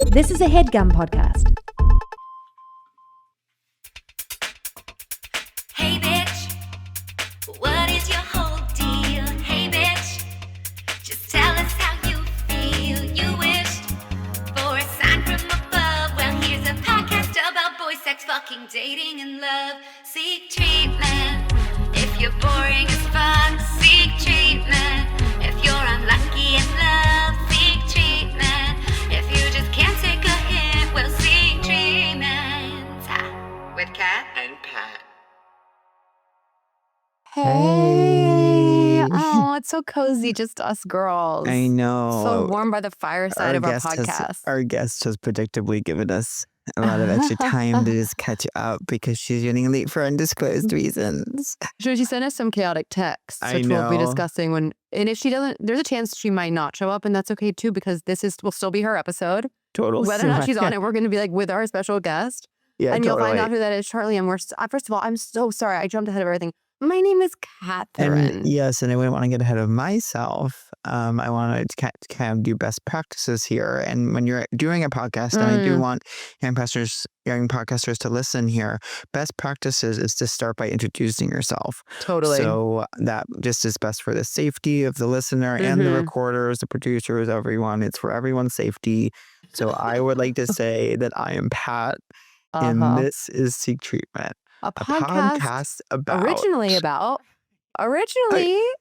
This is a Headgum podcast. Hey bitch, what is your whole deal? Hey bitch, just tell us how you feel. You wished for a sign from above. Well, here's a podcast about boy sex, fucking, dating, and love. Seek treatment if you're boring as fuck. Seek treatment if you're unlucky in love. Seek treatment if you just can't take a hint. Well, seek treatment with Kat and Pat. Hey. Oh, it's so cozy, just us girls. I know. So warm by the fireside of our podcast. Our guest has predictably given us a lot of extra time to just catch up because she's running late for undisclosed reasons. Sure, she sent us some chaotic texts, I which we'll be know. discussing when. And if she doesn't, there's a chance she might not show up, and that's okay too, because will still be her episode. Total. Whether or not she's on it, we're going to be like with our special guest, Yeah, and totally. you'll find out who that is, Charlie. And first of all, I'm so sorry I jumped ahead of everything. My name is Catherine. And yes, and I wouldn't want to get ahead of myself. I want to kind of do best practices here. And when you're doing a podcast, and I do want young podcasters to listen here, best practices is to start by introducing yourself. Totally. So that just is best for the safety of the listener and the recorders, the producers, everyone. It's for everyone's safety. So I would like to say that I am Pat, and this is Seek Treatment. A podcast about originally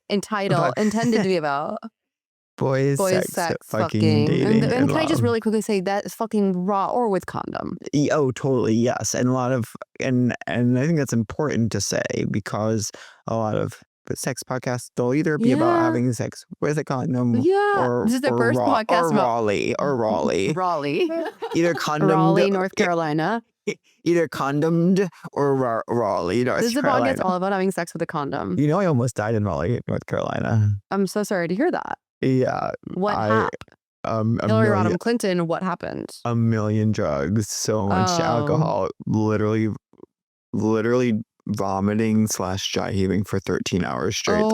intended to be about boys, sex, fucking, dating, and can I just love. really quickly say that is fucking raw or with condom. Oh, totally, yes, and a lot of and I think that's important to say because a lot of sex podcasts they'll either be about having sex with a condom, or this is the first podcast or Raleigh, either condom, Raleigh, North Carolina. Either condomed or Raleigh, North This is a Carolina. podcast all about having sex with a condom. You know, I almost died in Raleigh, North Carolina. I'm so sorry to hear that. Yeah, What happened? Hillary Rodham Clinton. What happened? A million drugs, so much alcohol, literally vomiting / dry heaving for 13 hours straight.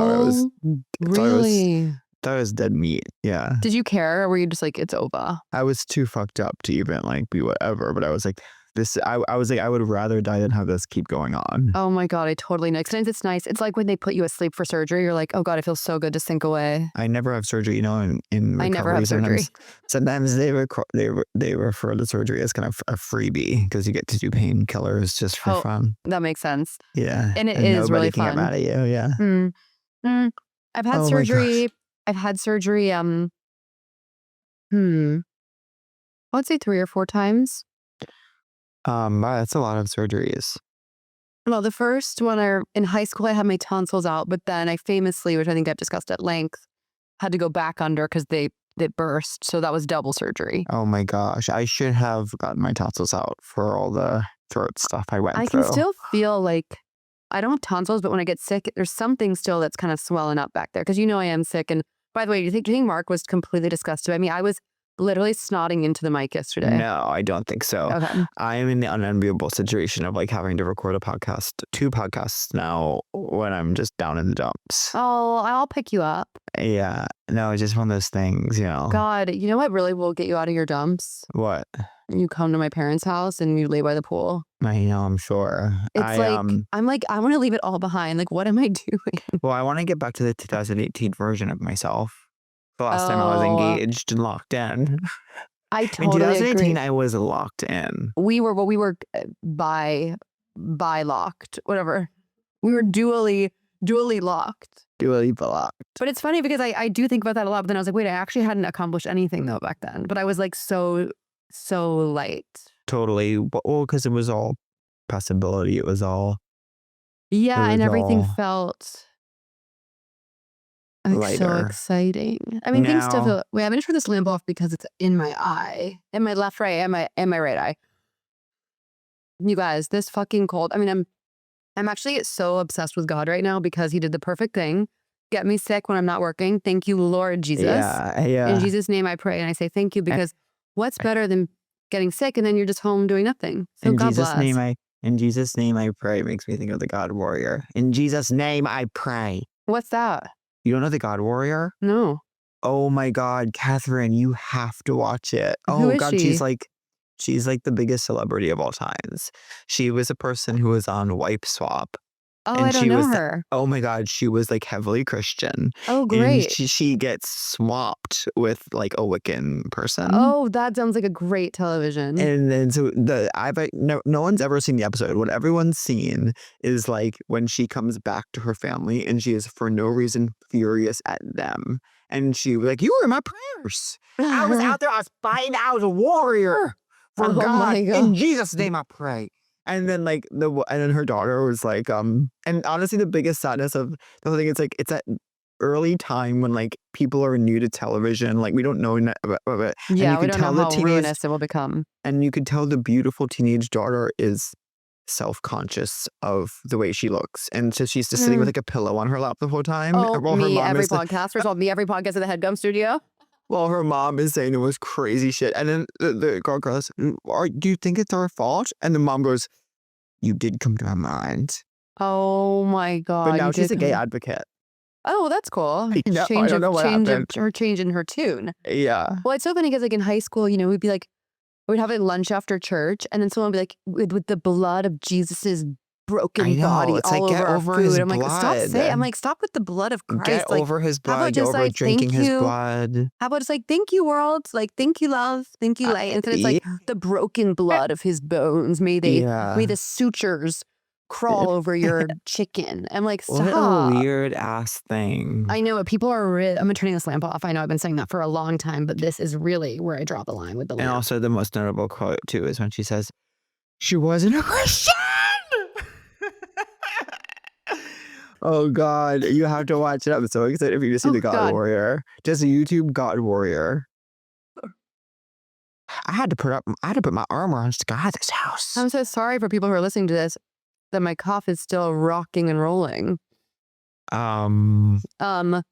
Really? Thought it was dead meat. Yeah. Did you care, or were you just like, it's over? I was too fucked up to even like be whatever, but I was like, I was like, I would rather die than have this keep going on. Oh my God, I totally know. Sometimes it's nice. It's like when they put you asleep for surgery, you're like, oh God, it feels so good to sink away. I never have surgery, in recovery. I never have surgery. Sometimes they refer to surgery as kind of a freebie because you get to do painkillers just for fun. That makes sense. Yeah. And it is really fun. Nobody can get mad at you, yeah. I've had surgery. I've had surgery, I would say 3 or 4 times. Wow, that's a lot of surgeries. Well, the first one in high school, I had my tonsils out, but then I famously, which I think I've discussed at length, had to go back under because they burst. So that was double surgery. Oh my gosh, I should have gotten my tonsils out for all the throat stuff I went through. I can still feel like I don't have tonsils, but when I get sick, there's something still that's kind of swelling up back there because you know I am sick. And by the way, do you think Mark was completely disgusted by me? I was literally snotting into the mic yesterday. No, I don't think so. Okay. I am in the unenviable situation of like having to record 2 podcasts now when I'm just down in the dumps. Oh, I'll pick you up. Yeah, no, it's just one of those things, you know. God, you know what really will get you out of your dumps? What? You come to my parents' house and you lay by the pool. I know, I'm sure. It's I'm like, I want to leave it all behind. Like, what am I doing? Well, I want to get back to the 2018 version of myself. The last time I was engaged and locked in. I totally in 2018, agree. I was locked in. We were bi locked, whatever. We were dually locked. Dually blocked. But it's funny because I do think about that a lot. But then I was like, wait, I actually hadn't accomplished anything though back then. But I was like so light. Totally. Well, because it was all possibility. It was all. Yeah, and everything all felt like so lighter. exciting. I mean, things still Now- feel. Wait, I'm gonna turn this lamp off because it's in my eye, in my left, right, and my right eye. You guys, this fucking cold. I mean, I'm actually so obsessed with God right now because He did the perfect thing. Get me sick when I'm not working. Thank you, Lord Jesus. Yeah. In Jesus' name I pray. And I say thank you because what's better than getting sick and then you're just home doing nothing? So In God Jesus' bless. name, in Jesus' name I pray makes me think of the God Warrior. In Jesus' name I pray. What's that? You don't know the God Warrior? No. Oh my God, Catherine, you have to watch it. Who Oh is God, she? she's like the biggest celebrity of all times. She was a person who was on Wipe Swap. Oh, And I don't she know was, her. oh my God, she was like heavily Christian. Oh, And great. she gets swapped with like a Wiccan person. Oh, that sounds like a great television. And then so no one's ever seen the episode. What everyone's seen is like when she comes back to her family and she is for no reason furious at them. And she was like, "You were in my prayers. I was out there. I was fighting. I was a warrior for Oh God. my God. In Jesus' name, I pray." And then like and then her daughter was like, and honestly, the biggest sadness of the whole thing, it's like it's that early time when like people are new to television, like we don't know about it. And Yeah, you we could don't tell know the how ruinous it will become. and you could tell the beautiful teenage daughter is self-conscious of the way she looks. And so she's just sitting with like a pillow on her lap the whole time. Oh, while her me mom every is podcast. First of all, me every podcast at the Headgum Studio. Well, her mom is saying the most crazy shit. And then the girl goes, "Do you think it's our fault?" And the mom goes, "You did come to my mind." Oh my God. But now you she's did a gay come- advocate. Oh, that's cool. No, I don't know what happened. Her change in her tune. Yeah. Well, it's so funny because like in high school, we'd be like, we'd have like lunch after church, and then someone would be like, with the blood of Jesus's broken I know, body it's all like, get over our over food. his I'm like, stop blood. saying. I'm like, stop with the blood of Christ. Get Like, over his how about blood. Get just over like, drinking thank his you? blood. How about just like, thank you, world? Like, thank you, love. Thank you, light. Instead, it's like the broken blood of his bones. May the sutures crawl over your chicken. I'm like, What a stop. weird ass thing. I know, but people are I'm turning this lamp off. I know I've been saying that for a long time, but this is really where I draw the line with the And lamp. also the most notable quote too is when she says, "She wasn't a Christian." Oh God, you have to watch it. I'm so excited for you to see Oh, the God God. Warrior. Just YouTube God Warrior. I had to put my arm around Scott's house. I'm so sorry for people who are listening to this that my cough is still rocking and rolling. But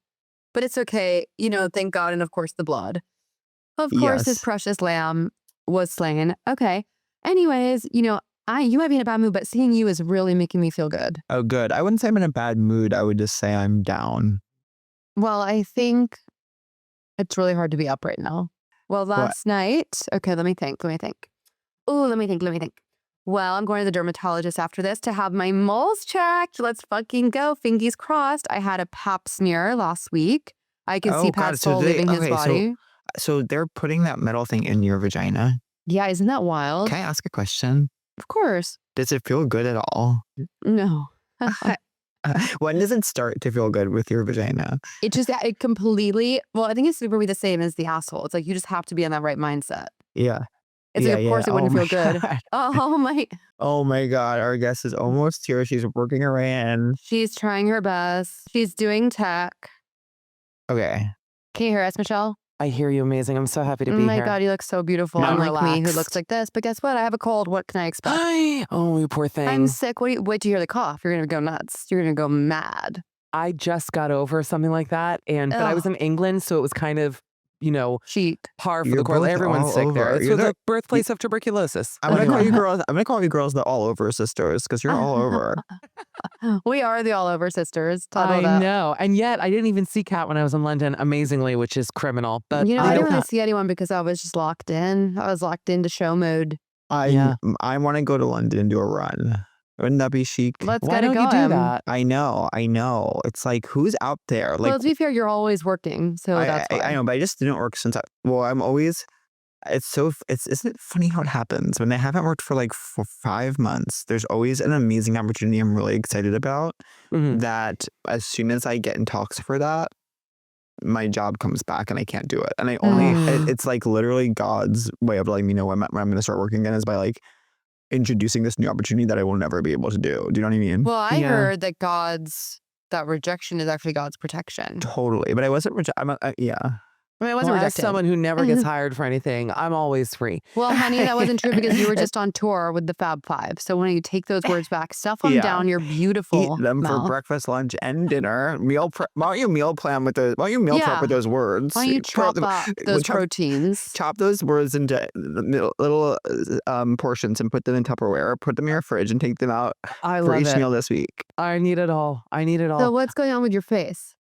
it's okay. Thank God. And of course, the blood. Of course, his Yes. precious lamb was slain. Okay. Anyways, you might be in a bad mood, but seeing you is really making me feel good. Oh, good. I wouldn't say I'm in a bad mood. I would just say I'm down. Well, I think it's really hard to be up right now. Well, last night, okay, let me think. Oh, let me think. Well, I'm going to the dermatologist after this to have my moles checked. Let's fucking go. Fingers crossed. I had a pap smear last week. I can see Pat's soul leaving his body. So they're putting that metal thing in your vagina. Yeah, isn't that wild? Can I ask a question? Of course. Does it feel good at all? No. When does it start to feel good with your vagina? It completely, well, I think it's super the same as the asshole. It's like you just have to be in that right mindset. Yeah. It's like, of course it wouldn't feel good. God. Oh my. Oh my God. Our guest is almost here. She's working her way in. She's trying her best. She's doing tech. Okay. Can you hear us, Michelle? I hear you. Amazing. I'm so happy to Oh be my here. God, you look so beautiful. Now I'm Unlike me, who looks relaxed. like this. But guess what? I have a cold. What can I expect? Oh, you poor thing. I'm sick. Wait till you hear the cough. You're going to go nuts. You're going to go mad. I just got over something like that. But I was in England, so it was kind of, Cheat. par for You're the course. both Everyone's all sick there. over. It's You're the birthplace of tuberculosis. I'm gonna call you girls. I'm gonna call you girls the all over sisters because you're all over. We are the all over sisters. I know. And yet I didn't even see Kat when I was in London, amazingly, which is criminal. But I didn't really see anyone because I was just locked in. I was locked into show mode. Yeah. I want to go to London and do a run. Wouldn't that be chic? Let's why get don't it going. you do that? I know. It's like, who's out there? Like, Well, to be fair, you're always working, so that's why. I know, but I just didn't work since I'm always. Isn't it funny how it happens when I haven't worked for like 5 months? There's always an amazing opportunity I'm really excited about. Mhm. That as soon as I get in talks for that, my job comes back and I can't do it. And I only it's like literally God's way of letting me know when I'm going to start working again is by like introducing this new opportunity that I will never be able to do. Do you know what I mean? Well, I Yeah. heard that that rejection is actually God's protection. Totally. But I wasn't yeah. I mean, I wasn't Well, as rejected. someone who never gets hired for anything, I'm always free. Well, honey, that wasn't true because you were just on tour with the Fab Five. So when you take those words back, stuff them Yeah. down your beautiful Eat them mouth. for breakfast, lunch, and dinner. Meal prep. Why don't you meal plan with those? Why don't you meal prep with those words? Why don't you chop them- up those chop- proteins? Chop those words into little portions and put them in Tupperware. Put them in your fridge and take them out I for love each it. meal this week. I need it all. So what's going on with your face?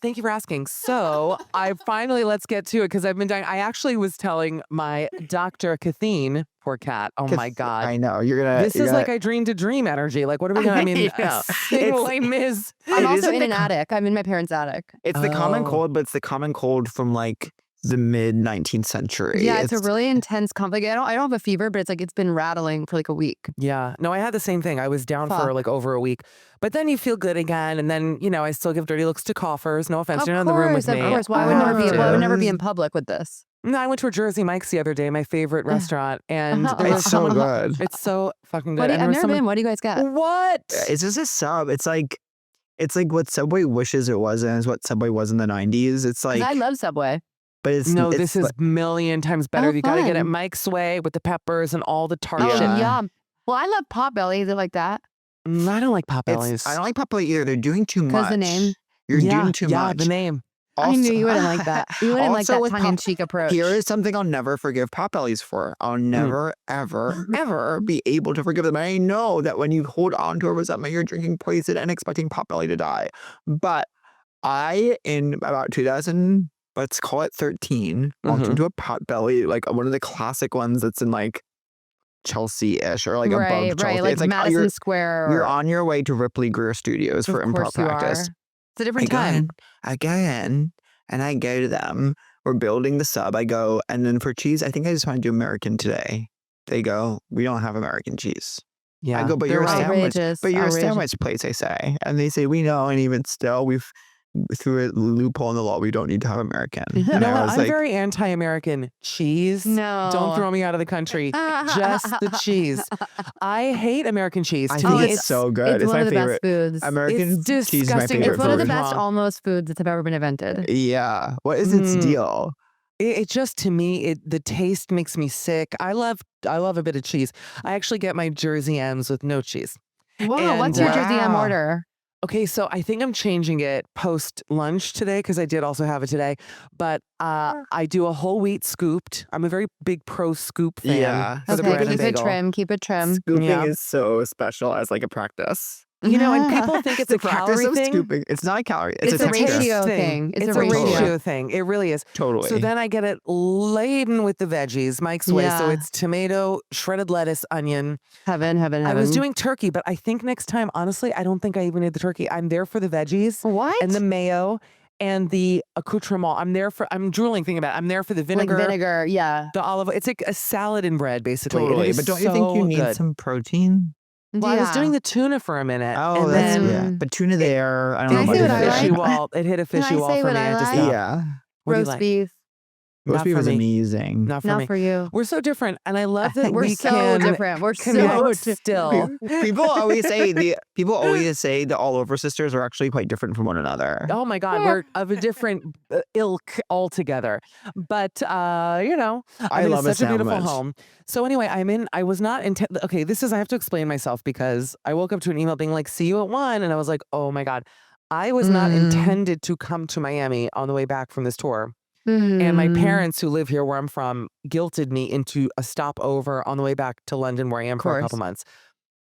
Thank you for asking. So let's get to it because I've been dying. I actually was telling my Dr. Kathleen, poor cat. Oh my God. I know you're gonna. This is like I dreamed a dream energy. Like, what are we gonna? I mean, know. Miss. I'm It also isn't in the an attic. I'm in my parents' attic. It's the common Oh. cold, but it's the common cold from like the mid 19th century. Yeah, it's a really intense like I don't have a fever, but it's been rattling for like a week. Yeah. No, I had the same thing. I was down for Fuck. like over a week, but then you feel good again, and then I still give dirty looks to coughers. No offense, Of you're not in the room with course, me. of course. Why would never be? have Why would to. never be in public with this? No, I went to a Jersey Mike's the other day, my favorite restaurant, and there was It's so someone. good. It's so fucking good. What And there I've was never someone- been. What do you guys get? What? It's just a sub. It's like what Subway wishes it was, and it's what Subway was in the 90s. It's 'Cause like, I love Subway. but it's No, it's this is like- million times better. Oh, You got to get it fun. Mike's way with the peppers and all the tart Oh, shit. Yeah. yum. Well, I love Potbelly. Is it like that? I don't like Potbellies. I don't like Popeye either. They're doing too much. Because the name. You're yeah, doing too yeah, much. the name. I knew you wouldn't like that. You wouldn't like Also that with tongue-in-cheek approach. Here is something I'll never forgive Potbellies for. I'll never, ever, ever be able to forgive them. And I know that when you hold on to a resentment, you're drinking poison and expecting Potbelly to die. But I, in about 2000, let's call it 13, walked into a Potbelly, like one of the classic ones that's in like Chelsea-ish or like above right, Chelsea. like It's like Madison Square. you're on your way to Ripley Greer Studios for Of improv course you practice. are. It's a different I go time. in, and I go to them. We're building the sub. I go, and then for cheese, I think I just want to do American today. They go, we don't have American cheese. Yeah. I go, but they're you're a right. sandwich. Outrageous, But you're a outrageous. sandwich place, I say. And they say, we know, and even still, we've through a loophole in the law, we don't need to have American. You And No, I was I'm like, very anti-American. Cheese. No. Don't throw me out of the country. Just the cheese. I hate American cheese. I To think me, it's so good. It's one my of the favorite. best foods. American It's cheese is my disgusting. favorite It's one of the food. best almost foods that have ever been invented. Yeah. What is its Mm. deal? It just, to me, the taste makes me sick. I love a bit of cheese. I actually get my Jersey M's with no cheese. Whoa, And, what's your Jersey M Wow. order? Okay, so I think I'm changing it post lunch today because I did also have it today. But I do a whole wheat scooped. I'm a very big pro scoop fan Yeah. for the Okay, bread and keep it bagel. trim. Keep it trim. Scooping Yeah. is so special as like a practice. You know, and people think it's The a practice calorie of thing. scooping. It's not a calorie. It's a a texture. ratio taste thing. It's It's a a ratio. ratio thing. It really is. Totally. So then I get it laden with the veggies, Mike's way. So Yeah. it's tomato, shredded lettuce, onion. Heaven. I was doing turkey, but I think next time, honestly, I don't think I even need the turkey. I'm there for the veggies What? and the mayo and the accoutrement. I'm drooling thinking about it. I'm there for the vinegar, Like vinegar. Yeah. the olive. It's like a salad and bread, basically. It Totally. is But don't you think you so need good. some protein? Well, I was doing the tuna for a minute. Oh, and that's then yeah. But tuna there, I don't Can know I about say the what I fishy like? wall. It hit a Can I fishy wall say for what me. I I just like? stopped. Yeah. What do you Roast like? beef. Roast Not beef for is me. amazing. Not for Not me. for you. We're so different, and I love that We're we so can different. We're connect so still. People always say the all over sisters are actually quite different from one another. Oh my God, we're of a different ilk altogether. But I'm in love a such a beautiful sandwich. home. So anyway, I was not intent. Okay, I have to explain myself because I woke up to an email being like, "See you at 1," and I was like, "Oh my God." I was not intended to come to Miami on the way back from this tour. And my parents who live here where I'm from guilted me into a stopover on the way back to London where I am for a couple months.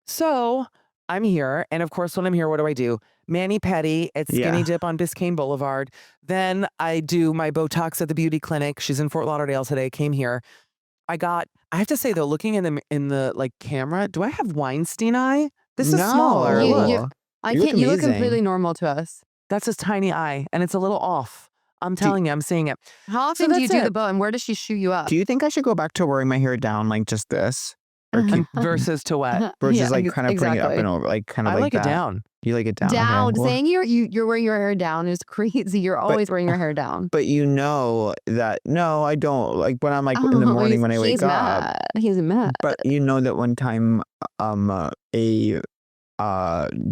So I'm here. And of course, when I'm here, what do? Mani-pedi at Skinny Yeah. Dip on Biscayne Boulevard. Then I do my Botox at the beauty clinic. She's in Fort Lauderdale today, came here. I have to say though, looking in the like camera, do I have Weinstein eye? This is smaller. You- Look. you- I You look can't. You look amazing. completely normal to us. That's his tiny eye. And it's a little off. I'm telling you, I'm seeing it. How So often do you that's do the it. bow? And where does she shoe you up? Do you think I should go back to wearing my hair down like just this? Or keep Versus to what? versus Yeah, like kind of putting it up exactly. and over, like kind of I like like it that? down. You like it down? Down. Okay. Well, Saying you're wearing your hair down is crazy. You're always wearing your hair down. but you know that no, I don't. Like when I'm like in the morning when I wake he's up. mad. He's mad. But you know that one time, a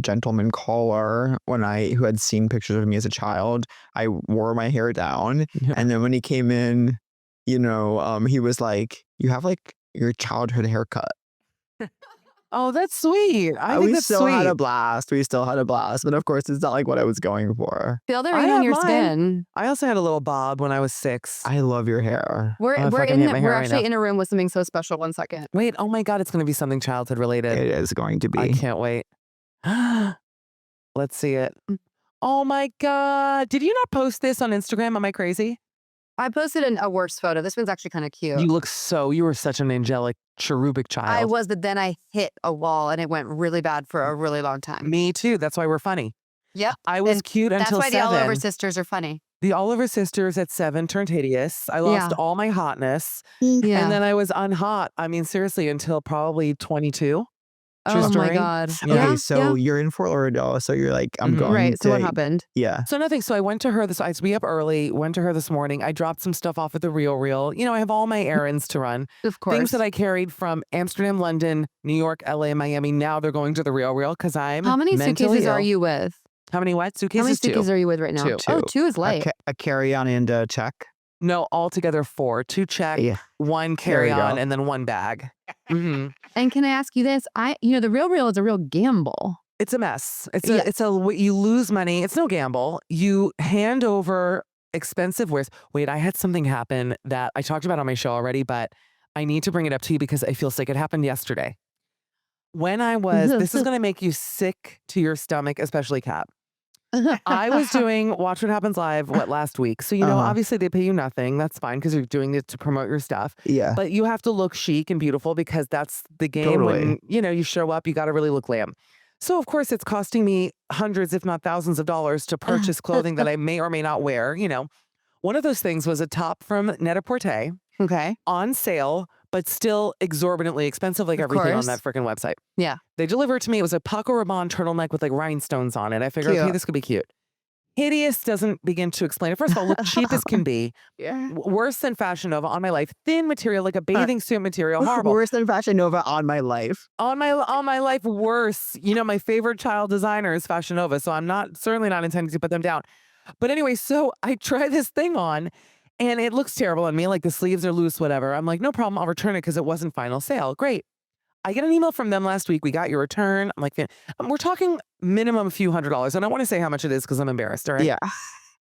gentleman caller who had seen pictures of me as a child, I wore my hair down, Yeah. and then when he came in, he was like, "You have like your childhood haircut." Oh, that's sweet. I think we that's still sweet. had a blast. We still had a blast, but of course, it's not like what I was going for. Feel the I rain have on your mine. skin. I also had a little bob when I was 6. I love your hair. We're I we're fucking hate my hair we're right actually now. in a room with something so special. 1 second. Wait, oh my God, it's going to be something childhood related. It is going to be. I can't wait. Let's see it. Oh my God. Did you not post this on Instagram? Am I crazy? I posted a worse photo. This one's actually kind of cute. You were such an angelic, cherubic child. I was, but then I hit a wall and it went really bad for a really long time. Me too. That's why we're funny. Yep. I was cute until That's why 7. the All Over sisters are funny. The Oliver sisters at 7 turned hideous. I lost all my hotness. Yeah. And then I was unhot. I mean, seriously, until probably 22. True Oh story. my God. Yeah. Okay, so you're in Fort Lauderdale, so you're like, I'm going Right. So what to- happened? Yeah. So nothing. So I went to her I was up early, went to her this morning. I dropped some stuff off at the Real. You know, I have all my errands to run. Of course. Things that I carried from Amsterdam, London, New York, LA, and Miami. Now they're going to the Real because I'm How many mentally suitcases ill. are you with? How many what? Suitcases? How many suitcases 2. are you with right now? 2. Oh, 2 is light. A carry-on and a check. No, altogether 4. 2 check, Yeah. 1 There you carry-on, go. and then 1 bag. Mhm. And can I ask you this? The Real is a real gamble. It's a mess. Yeah. You lose money. It's no gamble. You hand over expensive wares. Wait, I had something happen that I talked about on my show already, but I need to bring it up to you because I feel sick. It happened yesterday. When this is going to make you sick to your stomach, especially Kat. I was doing Watch What Happens Live, last week. So, obviously they pay you nothing. That's fine because you're doing it to promote your stuff. Yeah. But you have to look chic and beautiful because that's the game. Totally. When, you show up, you got to really look glam. So, of course, it's costing me hundreds, if not thousands of dollars to purchase clothing that I may or may not wear. One of those things was a top from Net-a-Porter Okay. on sale, but still exorbitantly expensive, like Of everything on course. that freaking website. Yeah. They delivered it to me. It was a Paco Rabanne turtleneck with like rhinestones on it. I figured, Cute. okay, this could be cute. Hideous doesn't begin to explain it. First of all, look cheap as can be. Yeah. Worse than Fashion Nova on my life. Thin material, like a bathing suit material. Horrible. Worse than Fashion Nova on my life. On my life, worse. My favorite child designer is Fashion Nova, so I'm certainly not intending to put them down. But anyway, so I try this thing on, and it looks terrible on me. Like the sleeves are loose, whatever. I'm like, no problem. I'll return it because it wasn't final sale. Great. I get an email from them last week. We got your return. I'm like, we're talking minimum a few $100s. I don't want to say how much it is because I'm embarrassed. All right. Yeah.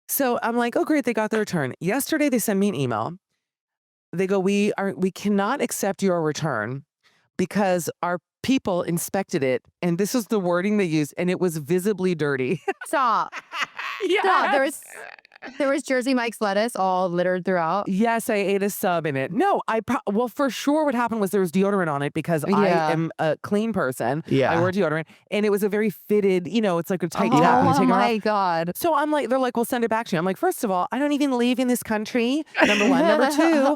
So I'm like, oh, great. They got the return. Yesterday, they send me an email. They go, we cannot accept your return because our people inspected it. And this is the wording they used. And it was visibly dirty. Stop. Stop. There was Jersey Mike's lettuce all littered throughout. Yes, I ate a sub in it. No, well, for sure what happened was there was deodorant on it because I am a clean person. Yeah. I wear deodorant. And it was a very fitted, it's like a tight top. Oh You take it off. my God. So I'm like, they're like, we'll send it back to you. I'm like, first of all, I don't even live in this country. Number one. Number two,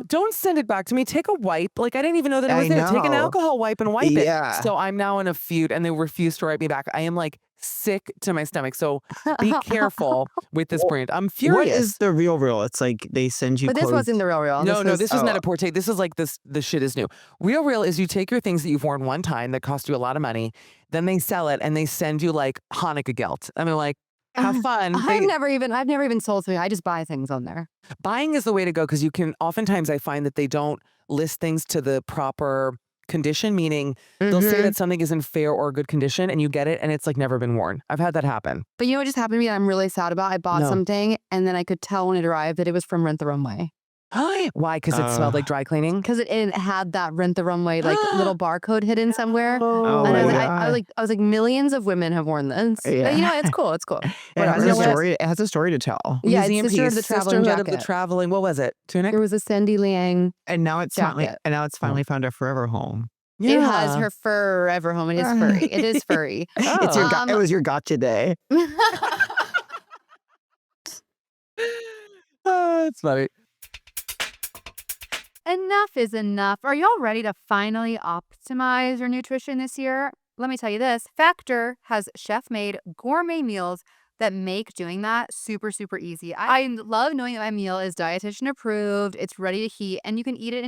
don't send it back to me. Take a wipe. Like, I didn't even know that it was I there. Take an know. alcohol wipe and wipe Yeah. it. So I'm now in a feud and they refuse to write me back. I am like sick to my stomach. So be careful with this brand. I'm furious. What is the Real? It's like they send you But this clothes. wasn't the Real. No, this was Net-a-Porter. This is like the shit is new. Real is you take your things that you've worn one time that cost you a lot of money, then they sell it and they send you like Hanukkah gelt. And they're like, have fun. I've never even sold something. I just buy things on there. Buying is the way to go because you can oftentimes I find that they don't list things to the proper condition, meaning they'll say that something is in fair or good condition and you get it and it's like never been worn. I've had that happen. But you know what just happened to me that I'm really sad about? I bought something and then I could tell when it arrived that it was from Rent the Runway. Why? Because it smelled like dry cleaning? Because it had that Rent the Runway like little barcode hidden somewhere. Oh And my I was like, millions of women have worn this. Yeah. But it's cool. It's cool. It has Whatever. a story. It has a story to tell. Yeah, it's Museum Sister of piece. the Traveling Sisterhood of the Jacket. Traveling. What was it? Tunic? There was a Sandy Liang. And now it's finally Jacket. found a forever home. It has her forever home. It is furry. It is furry. It's your it was your gotcha day. It's funny. Enough is enough. Are y'all ready to finally optimize your nutrition this year? Let me tell you this. Factor has chef-made gourmet meals that make doing that super, super easy. I love knowing that my meal is dietitian approved. It's ready to heat and you can eat it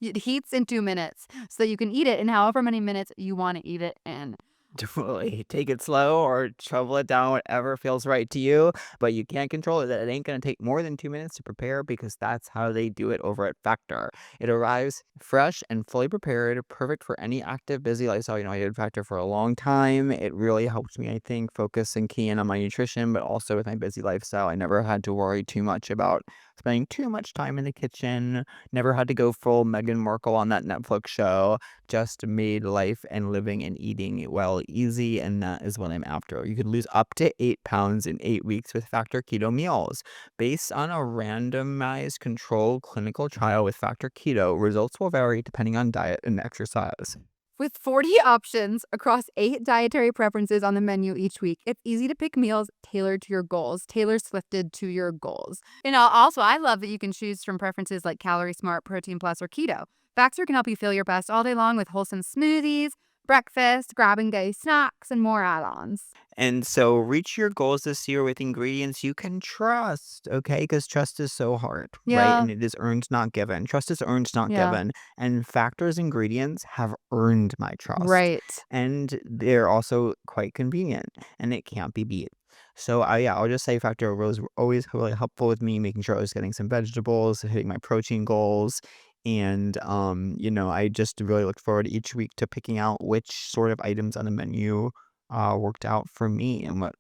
it heats in 2 minutes so that you can eat it in however many minutes you want to eat it in. Definitely take it slow or shovel it down, whatever feels right to you, but you can't control it. That it ain't going to take more than 2 minutes to prepare because that's how they do it over at Factor. It arrives fresh and fully prepared, perfect for any active, busy lifestyle. I did Factor for a long time. It really helped me, I think, focus and key in on my nutrition, but also with my busy lifestyle. I never had to worry too much about spending too much time in the kitchen, never had to go full Meghan Markle on that Netflix show, just made life and living and eating well simple, easy, and that is what I'm after. You could lose up to 8 pounds in 8 weeks with Factor Keto meals. Based on a randomized controlled clinical trial with Factor Keto, results will vary depending on diet and exercise. With 40 options across 8 dietary preferences on the menu each week, it's easy to pick meals tailored to your goals, tailor-swifted to your goals. Also, I love that you can choose from preferences like Calorie Smart, Protein Plus, or Keto. Factor can help you feel your best all day long with wholesome smoothies, breakfast, grab-and-go snacks, and more add-ons. And so reach your goals this year with ingredients you can trust, okay? Because trust is so hard, right? Yeah. And it is earned, not given. Trust is earned, not Yeah. given. And Factor's ingredients have earned my trust. Right. And they're also quite convenient, and it can't be beat. So I'll just say Factor was always really helpful with me, making sure I was getting some vegetables, hitting my protein goals. And, I just really look forward each week to picking out which sort of items on the menu worked out for me and what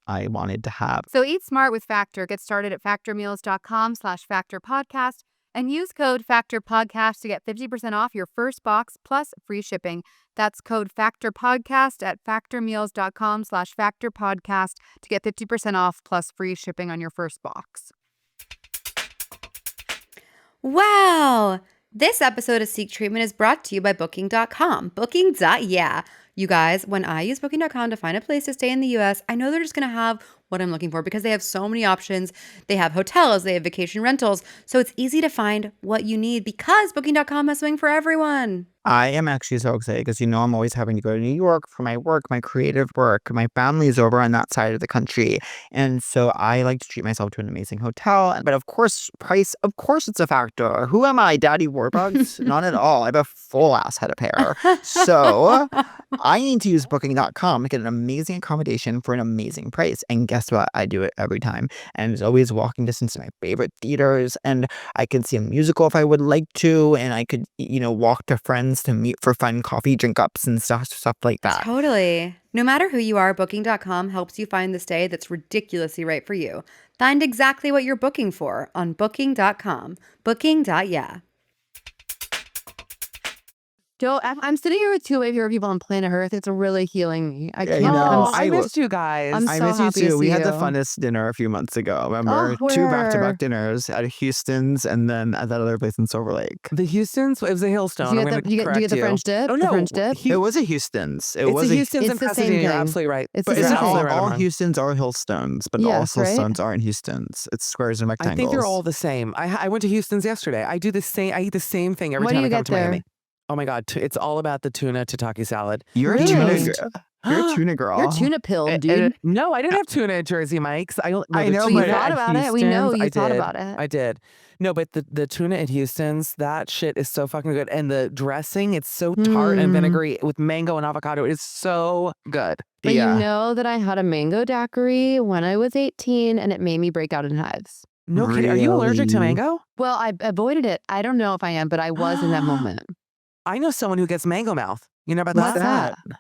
I wanted to have. So eat smart with Factor. Get started at factormeals.com/factorpodcast and use code FACTORPODCAST to get 50% off your first box plus free shipping. That's code FACTORPODCAST at factormeals.com/factorpodcast to get 50% off plus free shipping on your first box. Wow! This episode of Seek Treatment is brought to you by Booking.com. Booking.yeah. You guys, when I use Booking.com to find a place to stay in the US, I know they're just going to have what I'm looking for because they have so many options. They have hotels, they have vacation rentals. So it's easy to find what you need because Booking.com has something for everyone. I am actually so excited because, I'm always having to go to New York for my work, my creative work. My family's over on that side of the country. And so I like to treat myself to an amazing hotel. But of course, price, of course, it's a factor. Who am I, Daddy Warbucks? Not at all. I have a full ass head of hair. So I need to use Booking.com to get an amazing accommodation for an amazing price. And guess what? I do it every time. And it's always walking distance to my favorite theaters. And I can see a musical if I would like to. And I could, walk to friends to meet for fun coffee drink ups and stuff like that. Totally. No matter who you are, Booking.com helps you find the stay that's ridiculously right for you. Find exactly what you're booking for on Booking.com. Booking.yeah. Joe, I'm sitting here with two of my favorite people on planet Earth. It's really healing me. I can't. I missed you guys. I'm I so miss you happy to too. We see had the you. funnest dinner a few months ago. Remember? Oh, 2 where? back-to-back dinners at Houston's and then at that other place in Silver Lake. The Houston's, it was a Hailstone. Do you I'm get going the, to you correct get the you. French dip? Oh, The no. French dip? It was a Houston's. It It's was a Houston's it's in the same Pasadena. You're thing. absolutely right. It's But the isn't same it thing. also right all around? Houston's are Hillstones, but Yes, also right? stones aren't Houston's. It's squares and rectangles. I think they're all the same. I went to Houston's yesterday. I eat the same thing every What do time you I come get to there? Miami. Oh my God. It's all about the tuna tataki salad. You're a Really? tuna. Toast. You're a tuna girl. You're tuna pilled, And- dude. and- No, I didn't have tuna at Jersey Mike's. I know, But you but thought at about it. We know Houston's, you I thought did. about it. I did. No, but the tuna at Houston's, that shit is so fucking good. And the dressing, it's so tart and vinegary with mango and avocado. It is so good. But yeah. you know that I had a mango daiquiri when I was 18 and it made me break out in hives. No kidding. Are you allergic to Really? mango? Well, I avoided it. I don't know if I am, but I was in that moment. I know someone who gets mango mouth. You know about What's that? that?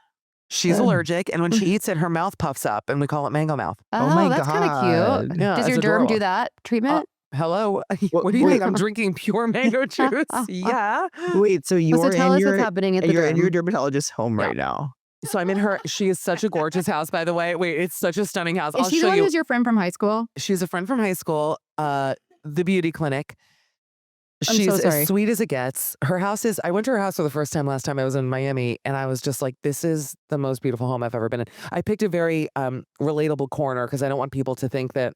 She's Oh. allergic, and when she eats it, her mouth puffs up, and we call it mango mouth. Oh my that's kind of God. cute. Yeah, Does as your a derm girl. do that treatment? Hello? What- What do you wait. think? I'm drinking pure mango juice? Yeah. Wait, so you're tell in us your what's happening at the you're in your derm. dermatologist's home Yeah. right now. So I'm in her. She is such a gorgeous house, by the way. Wait, it's such a stunning house. Is I'll she the show one you. who's your friend from high school? She's a friend from high school, the beauty clinic. I'm She's so sorry. as sweet as it gets. Her house is, I went to her house for the first time last time I was in Miami, and I was just like, this is the most beautiful home I've ever been in. I picked a very relatable corner because I don't want people to think that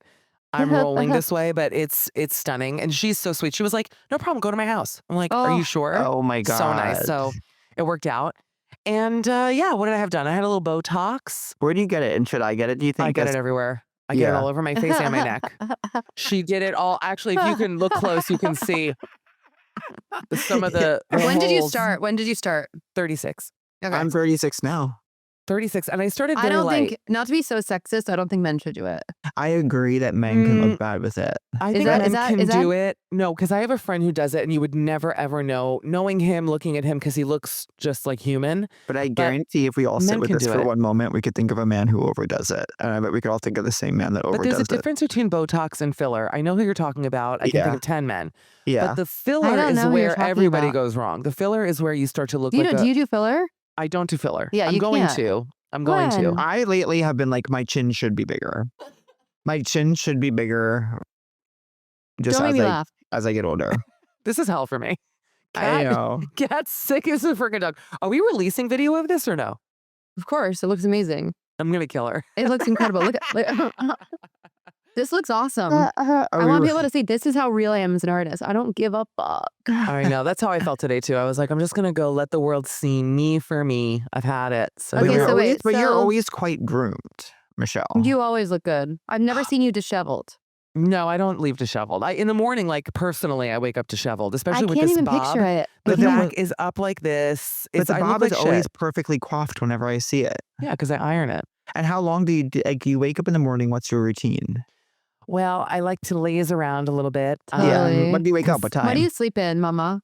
I'm rolling this way, but it's stunning. And she's so sweet. She was like, no problem, go to my house. I'm like, are Oh. you sure? Oh my God. So nice. So it worked out. And yeah, what did I have done? I had a little Botox. Where do you get it? And should I get it? Do you think? I get As- it everywhere. I get it Yeah. all over my face and my neck. She did it all. Actually, if you can look close, you can see some of the When did you holes. start? When did you start? 36. Okay. I'm 36 now. 36. And I started I very don't light. think, not to be so sexist, I don't think men should do it. I agree that men can look bad with it. I Is think that- men is that- can is that- do it. No, because I have a friend who does it, and you would never ever know, knowing him, looking at him, because he looks just like human. But I guarantee if we all men sit with can this do for it. one moment, we could think of a man who overdoes it. And I bet we could all think of the same man that But there's a overdoes it. difference between Botox and filler. I know who you're talking about. I can Yeah. think of 10 men. Yeah. But the filler don't is know who you're where talking everybody about. goes wrong. The filler is where you start to look Do you, like do you do filler? I don't do filler. Yeah, I'm you going can't. to. I'm going to. When? I lately have been like, my chin should be bigger. My chin should be bigger just Don't make me laugh. as I get older. This is hell for me. I know. Cat's sick as a freaking dog. Are we releasing video of this or no? Of course, it looks amazing. I'm going to kill her. It looks incredible. Look at this looks awesome. I want people to see this is how real I am as an artist. I don't give a fuck. I know. That's how I felt today too. I was like, I'm just going to go let the world see me for me. I've had it. So Okay, you're so wait, but you're so- always quite groomed, Michelle. You always look good. I've never seen you disheveled. no, I don't leave disheveled. In the morning, like personally, I wake up disheveled, especially I with can't this even bob. picture it. The But then back is up like this. But the I look bob like is always shit. perfectly coiffed whenever I see it. Yeah, because I iron it. And how long do you wake up in the morning? What's your routine? Well, I like to laze around a little bit. Totally. When do you wake up? What time? What do you sleep in, mama?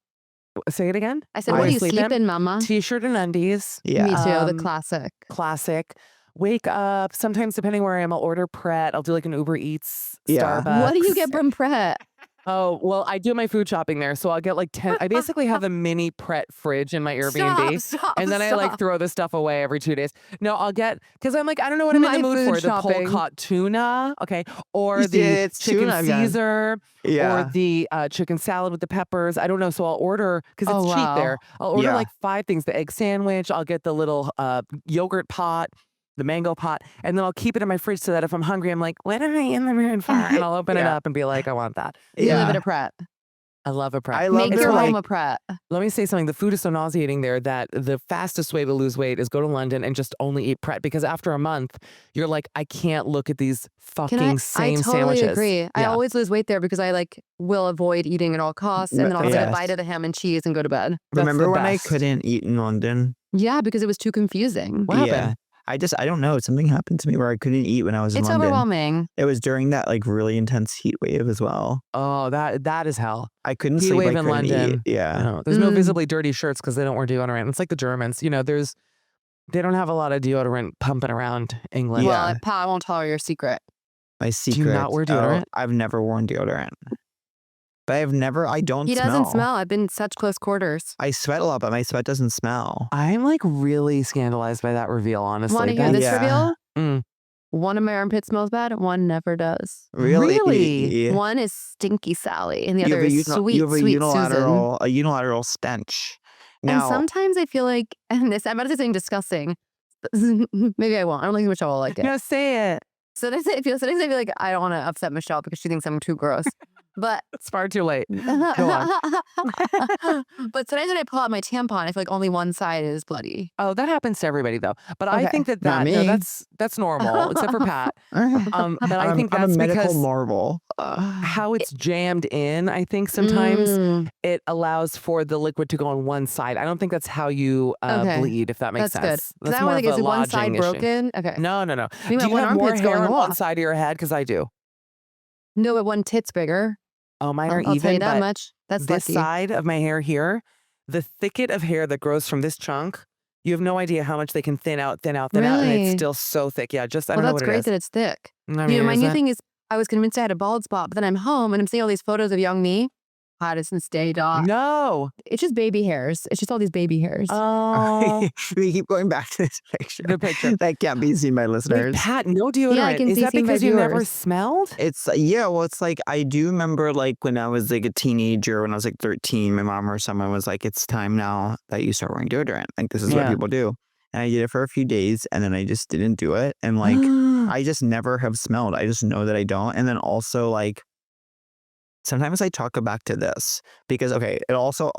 Say it again. I said, What what do do I you sleep sleep in? in, mama? T-shirt and undies. Yeah. Me too, the Um, classic. Classic. Wake up. Sometimes, depending where I am, I'll order Pret. I'll do like an Uber Eats, Yeah. Starbucks. What do you get from Pret? Oh, well, I do my food shopping there. So I'll get like 10. I basically have a mini Pret fridge in my Airbnb. Stop, And then I like stop. throw the stuff away every 2 days. No, I'll get, because I'm like, I don't know what I'm in My the mood food for. The shopping. cold caught tuna, okay, or Yeah, the it's chicken tuna again. Caesar, Yeah. or the chicken salad with the peppers. I don't know. So I'll order, because it's Oh, cheap wow. there. I'll order Yeah. like 5 things. The egg sandwich, I'll get the little yogurt pot, the mango pot, and then I'll keep it in my fridge so that if I'm hungry, I'm like, what am I in the mood for? And I'll open it Yeah. up and be like, I want that. You live Yeah. at a Pret. I love a Pret. I love Make It's your like- home a Pret. Let me say something. The food is so nauseating there that the fastest way to lose weight is go to London and just only eat Pret, because after a month, you're like, I can't look at these fucking I same totally sandwiches. agree. I Yeah. always lose weight there because I like will avoid eating at all costs, and then I'll get Yes. a bite of the ham and cheese and go to bed. That's Remember the when best. I couldn't eat in London? Yeah, because it was too confusing. What happened? I don't know. Something happened to me where I couldn't eat when I was in It's London. overwhelming. It was during that like really intense heat wave as well. Oh, that is hell. I couldn't Heat sleep. wave I in couldn't eat. London. Yeah. No, there's no Mm. visibly dirty shirts because they don't wear deodorant. It's like the Germans. You know, they don't have a lot of deodorant pumping around England. Yeah. Well, Pa, I won't tell her your secret. My secret. not wear deodorant? I've never worn deodorant. But I don't He smell. doesn't smell. I've been in such close quarters. I sweat a lot, but my sweat doesn't smell. I'm like really scandalized by that reveal, honestly. Want to hear That's- this Yeah. reveal? Mm. One of my armpits smells bad. One never does. Really? One is Stinky Sally, and the You other have a is sweet, you have a sweet Susan. unilateral stench. And Now, sometimes I feel like, and this, I'm about to say something disgusting. Maybe I won't. I don't think Michelle will like it. No, say it. Sometimes I feel like I don't want to upset Michelle because she thinks I'm too gross. But It's far too late. but sometimes when I pull out my tampon, I feel like only one side is bloody. Oh, that happens to everybody though. But I Okay. think that Not no, me. that's normal, except for Pat. But I think I'm that's a medical because marvel. how it's jammed in. I think sometimes Mm, it allows for the liquid to go on one side. I don't think that's how you Okay. bleed, if that makes that's good. sense. Because That's I more want of to a get one side lodging issue. broken. Okay. No. Maybe Do my you one have more armpit's hair going on one off. side of your head? Because I do. No, but one tit's bigger. Oh, mine are I'll even. tell you that but much. That's this lucky. side of my hair here, the thicket of hair that grows from this chunk, you have no idea how much they can thin out, and it's Really? still so thick. Yeah, just I Well, don't know that's what great it is. that it's thick. I You know, mean, my is new it? thing is I was convinced I had a bald spot, but then I'm home and I'm seeing all these photos of young me. Hottest since day dot. No. It's just baby hairs. It's just all these baby hairs. Oh, We keep going back to this picture. the picture. That can't be seen by Wait, listeners. Pat, no deodorant. can Is see that seen by because you never viewers. smelled? It's well, it's like I do remember like when I was like a teenager, when I was like 13, my mom or someone was like, "It's time now that you start wearing deodorant. Like this is what Yeah. people do." And I did it for a few days, and then I just didn't do it, and like I just never have smelled. I just know that I don't. And then also like sometimes I talk back to this because okay, it also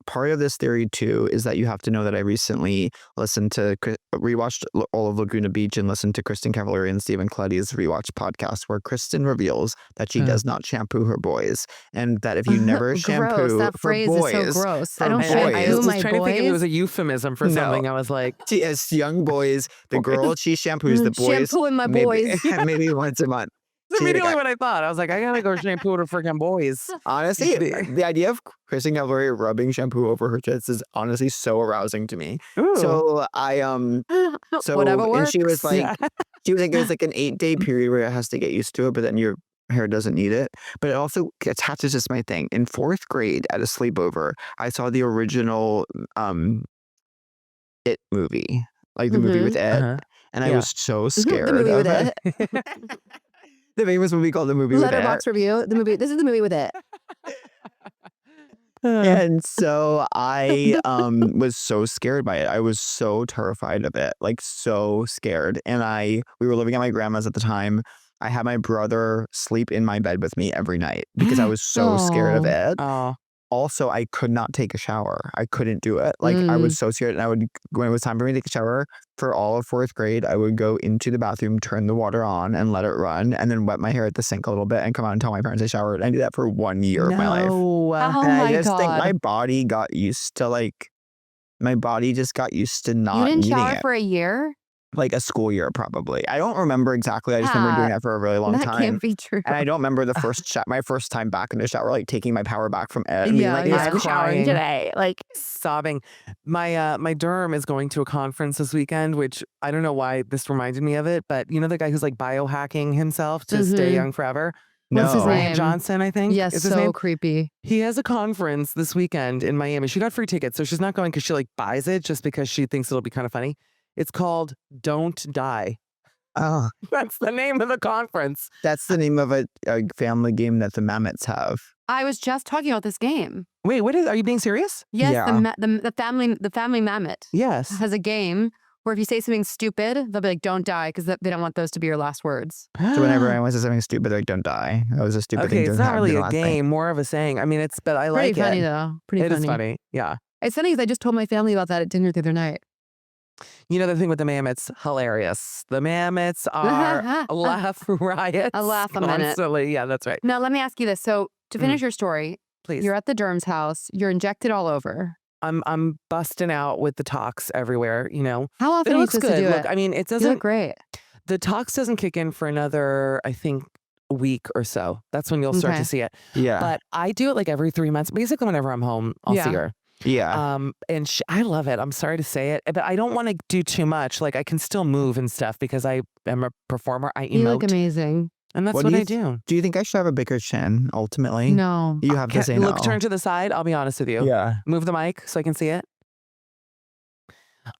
part of this theory too is that you have to know that I recently rewatched all of Laguna Beach and listened to Kristen Cavallari and Stephen Clutty's rewatch podcast where Kristen reveals that she does not shampoo her boys and that if you never gross. shampoo That for phrase boys, is so gross. for I don't boys. shampoo I was my trying to think if it was boys. a euphemism for No. something. I was like, she has young boys, the girl she shampoos the boys Shampooing my boys. maybe once a month. that's See, like, immediately what I thought. I was like, I gotta go shampoo the freaking boys. Honestly, the idea of Kristen Cavallari rubbing shampoo over her tits is honestly so arousing to me. Ooh. So I so Whatever and works. she was like Yeah. there's like an 8-day period where it has to get used to it, but then your hair doesn't need it. But it also attaches to my thing. In 4th grade at a sleepover, I saw the original It movie. like the movie with It, Uh-huh. and I Yeah. was so scared The movie of with it. It. The famous movie called The Movie with It. Letterbox review. The movie. This is the movie with It. And so I was so scared by it. I was so terrified of it, like so scared. And we were living at my grandma's at the time. I had my brother sleep in my bed with me every night because I was so scared of Oh. it. Oh. Also, I could not take a shower. I couldn't do it. Like I was so scared. And when it was time for me to take a shower for all of 4th grade, I would go into the bathroom, turn the water on and let it run, and then wet my hair at the sink a little bit and come out and tell my parents I showered. I did that for 1 year of my life. No. Oh And I my just think God. my body got used to my body just got used to You not didn't needing shower it. for a year? Like a school year, probably. I don't remember exactly. I just remember doing that for a really long That time. can't be true. And I don't remember my first time back in the shower, like taking my power back from it. And being Yeah, like, yeah. I'm showering Crying. today. Like, Sobbing. My derm is going to a conference this weekend, which I don't know why this reminded me of it, but you know the guy who's like biohacking himself to stay young forever? What's his no. name? Ryan Johnson, I think. Yes, is his so name. creepy. He has a conference this weekend in Miami. She got free tickets, so she's not going because she like buys it just because she thinks it'll be kind of funny. It's called Don't Die. Oh, That's the name of the conference. that's the name of a family game that the Mammoths have. I was just talking about this game. Wait, are you being serious? Yes, Yeah. the family mammoth Yes. has a game where if you say something stupid, they'll be like, "Don't die," because they don't want those to be your last words. So whenever anyone says something stupid, like, don't die. That was a stupid thing Okay, to it's not have really been the a last thing. game, more of a saying. I mean, but I like Pretty funny it. though. Pretty It funny. is funny. Yeah. It's funny because I just told my family about that at dinner the other night. You know the thing with the mammoths, hilarious. The mammoths are laugh riots. A laugh a minute. constantly. Yeah, that's right. Now, let me ask you this. So, to finish your story, Please. you're at the derm's house. You're injected all over. I'm busting out with the tox everywhere, you know. How often It are you looks supposed good. to do Look, it? I mean, it You look doesn't great. the tox doesn't kick in for another, I think, a week or so. That's when you'll start Okay. to see it. Yeah. But I do it like every 3 months. Basically, whenever I'm home, I'll see Yeah. her. yeah. And I love it. I'm sorry to say it, but I don't want to do too much. Like I can still move and stuff because I am a performer. I You look emote, amazing. and that's What what do I you do. Do you think I should have a bigger chin, ultimately? No. You have to say no. Look, turn to the side. I'll be honest with you. Yeah. Move the mic so I can see it.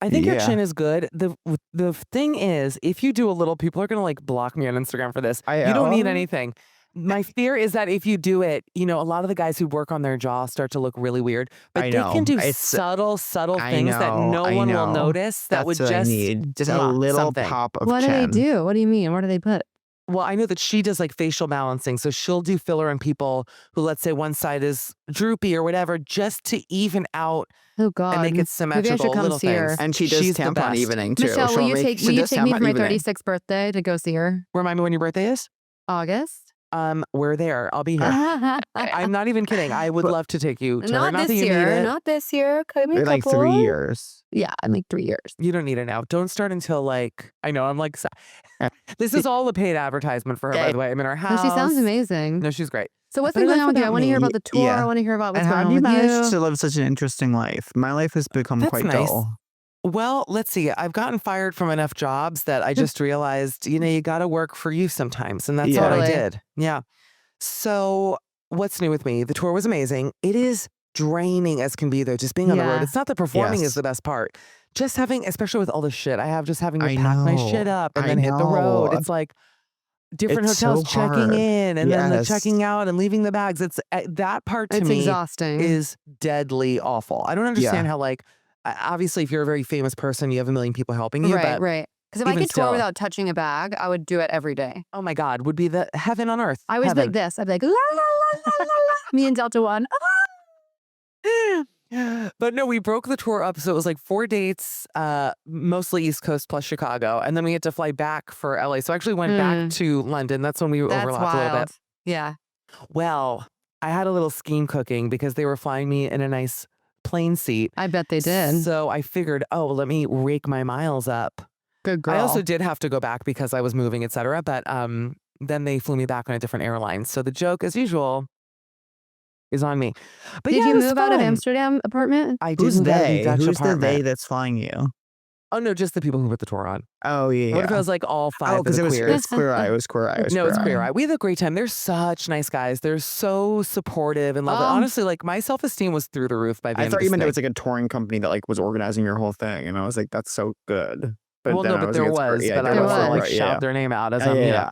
I think your Yeah. chin is good. The thing is, if you do a little, people are gonna like block me on Instagram for this. You don't need anything. My fear is that if you do it, you know, a lot of the guys who work on their jaw start to look really weird. But I they know. can do It's- subtle I things that know, no I one will know. notice. That That's would what just I need. Just a mwah, little something. pop of What do they chin. do? What do you mean? What do they put? Well, I know that she does like facial balancing. So she'll do filler on people who, let's say, one side is droopy or whatever, just to even out Oh God. and make it Maybe I symmetrical. should come little see her. things. And she does She's the tampon best. evening too. Michelle, will you take she me does for tampon my evening. 36th birthday to go see her? Remind me when your birthday is? August? We're there. I'll be here. I'm not even kidding. I would But- love to take you to her. Not Not that this you need year. it. Not this year. Cut me a In like couple. 3 years. Yeah, in like 3 years. You don't need it now. Don't start until like I know. I'm like, this is all a paid advertisement for her, by the way. I'm in her No, house. she sounds amazing. No, she's great. So what's But been going enough on with you? I about want to hear me. about the tour. Yeah. I want to hear about what's And going how on do you with manage you. to live such an interesting life? My life has become That's quite nice. dull. Well, let's see. I've gotten fired from enough jobs that I just realized, you know, you got to work for you sometimes, and that's what I Totally. did. Yeah. So what's new with me? The tour was amazing. It is draining as can be, though. Just being on the road. Yeah. It's not the performing Yes. is the best part. Just having, especially with all the shit I have, just having to I pack my know. shit up and I then hit the road. know. It's like different It's hotels so checking hard. in and then the Yes. checking out and leaving the bags. It's that part to It's me exhausting. is deadly awful. I don't understand how like obviously if you're a very famous person, you have a million people helping you. Right, But right. Because if I even could tour still. without touching a bag, I would do it every day. oh my God, would be the heaven on earth. I would be Heaven. like this. I'd be like, la, la, la, la, la, la. Me and Delta One. But no, we broke the tour up. So it was like 4 dates, mostly East Coast plus Chicago. And then we had to fly back for LA. So I actually went back to London. That's when we That's overlapped a little wild. bit. Yeah. Well, I had a little scheme cooking because they were flying me in a nice plane seat. I bet they did. So I figured, oh, let me rake my miles up. Good girl. I also did have to go back because I was moving, et cetera. But then they flew me back on a different airline. So the joke, as usual, is on me. But Did yeah, you it was move out of fun. Amsterdam apartment? I did Who's move out of the they? Dutch Who's the they apartment. that's flying you? Oh no, just the people who put the tour on. Oh yeah. What if it was like all 5 Oh, of because the it was queers? Queer Eye. It was Queer Eye. It was No, it's Queer Queer Eye. Eye. We had a great time. They're such nice guys. They're so supportive and lovely. Honestly, like my self-esteem was through the roof by the I end thought of you this meant it thing. was like a touring company that like was organizing your whole thing, and I was like, that's so good. But Well, then no, I but was there like, it's was, great. Yeah, but I there don't want to was. like Right, shout yeah. their name out as Yeah, I'm, yeah, you know. yeah.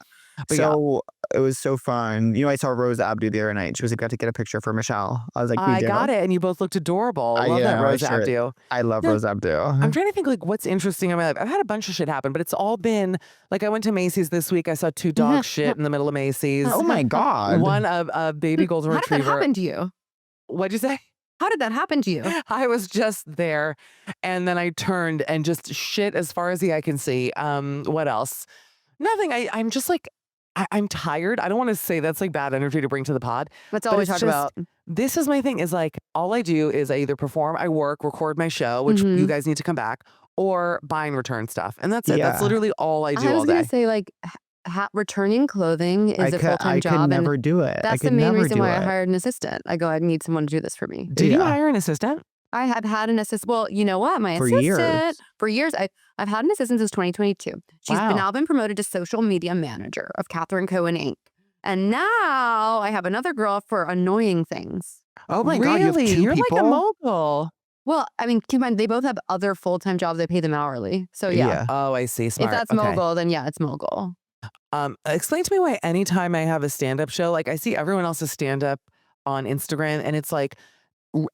But yeah. So it was so fun. You know, I saw Rose Abdu the other night. She was like, got to get a picture for Michelle. I was like, we I did got it, and you both looked adorable. Love that I Rose sure. Abdu. I love No, Rose Abdu. I'm trying to think like what's interesting in my life. I've had a bunch of shit happen, but it's all been like I went to Macy's this week. I saw 2 dogs shit in the middle of Macy's. Oh my God. One a baby golden How did retriever. that happen to you? What'd you say? How did that happen to you? I was just there, and then I turned and just shit as far as the eye can see. What else? Nothing. I'm just like I'm tired. I don't want to say that's like bad energy to bring to the pod. That's But all we it's talk just- about. This is my thing. Is like all I do is I either perform, I work, record my show, which Mhm. you guys need to come back, or buy and return stuff, and that's it. That's Yeah. literally all I do I was all gonna day. say like returning clothing is a full time I job, could and never do it. I that's the could main never reason do why I it. hired an assistant. I go, I need someone to do this for me. Did you Yeah. hire an assistant? I have had an assistant. Well, you know what? My For assistant years. for years. I've had an assistant since 2022. She's Wow. now been promoted to social media manager of Catherine Cohen Inc. And now I have another girl for annoying things. Oh my God, you have Really? 2 You're people? like a mogul. Well, I mean, keep in mind they both have other full time jobs. They pay them hourly. So yeah, Oh, I see. Smart. if that's Okay. mogul, then yeah, it's mogul. Explain to me why anytime I have a stand-up show, like I see everyone else's stand-up on Instagram, and it's like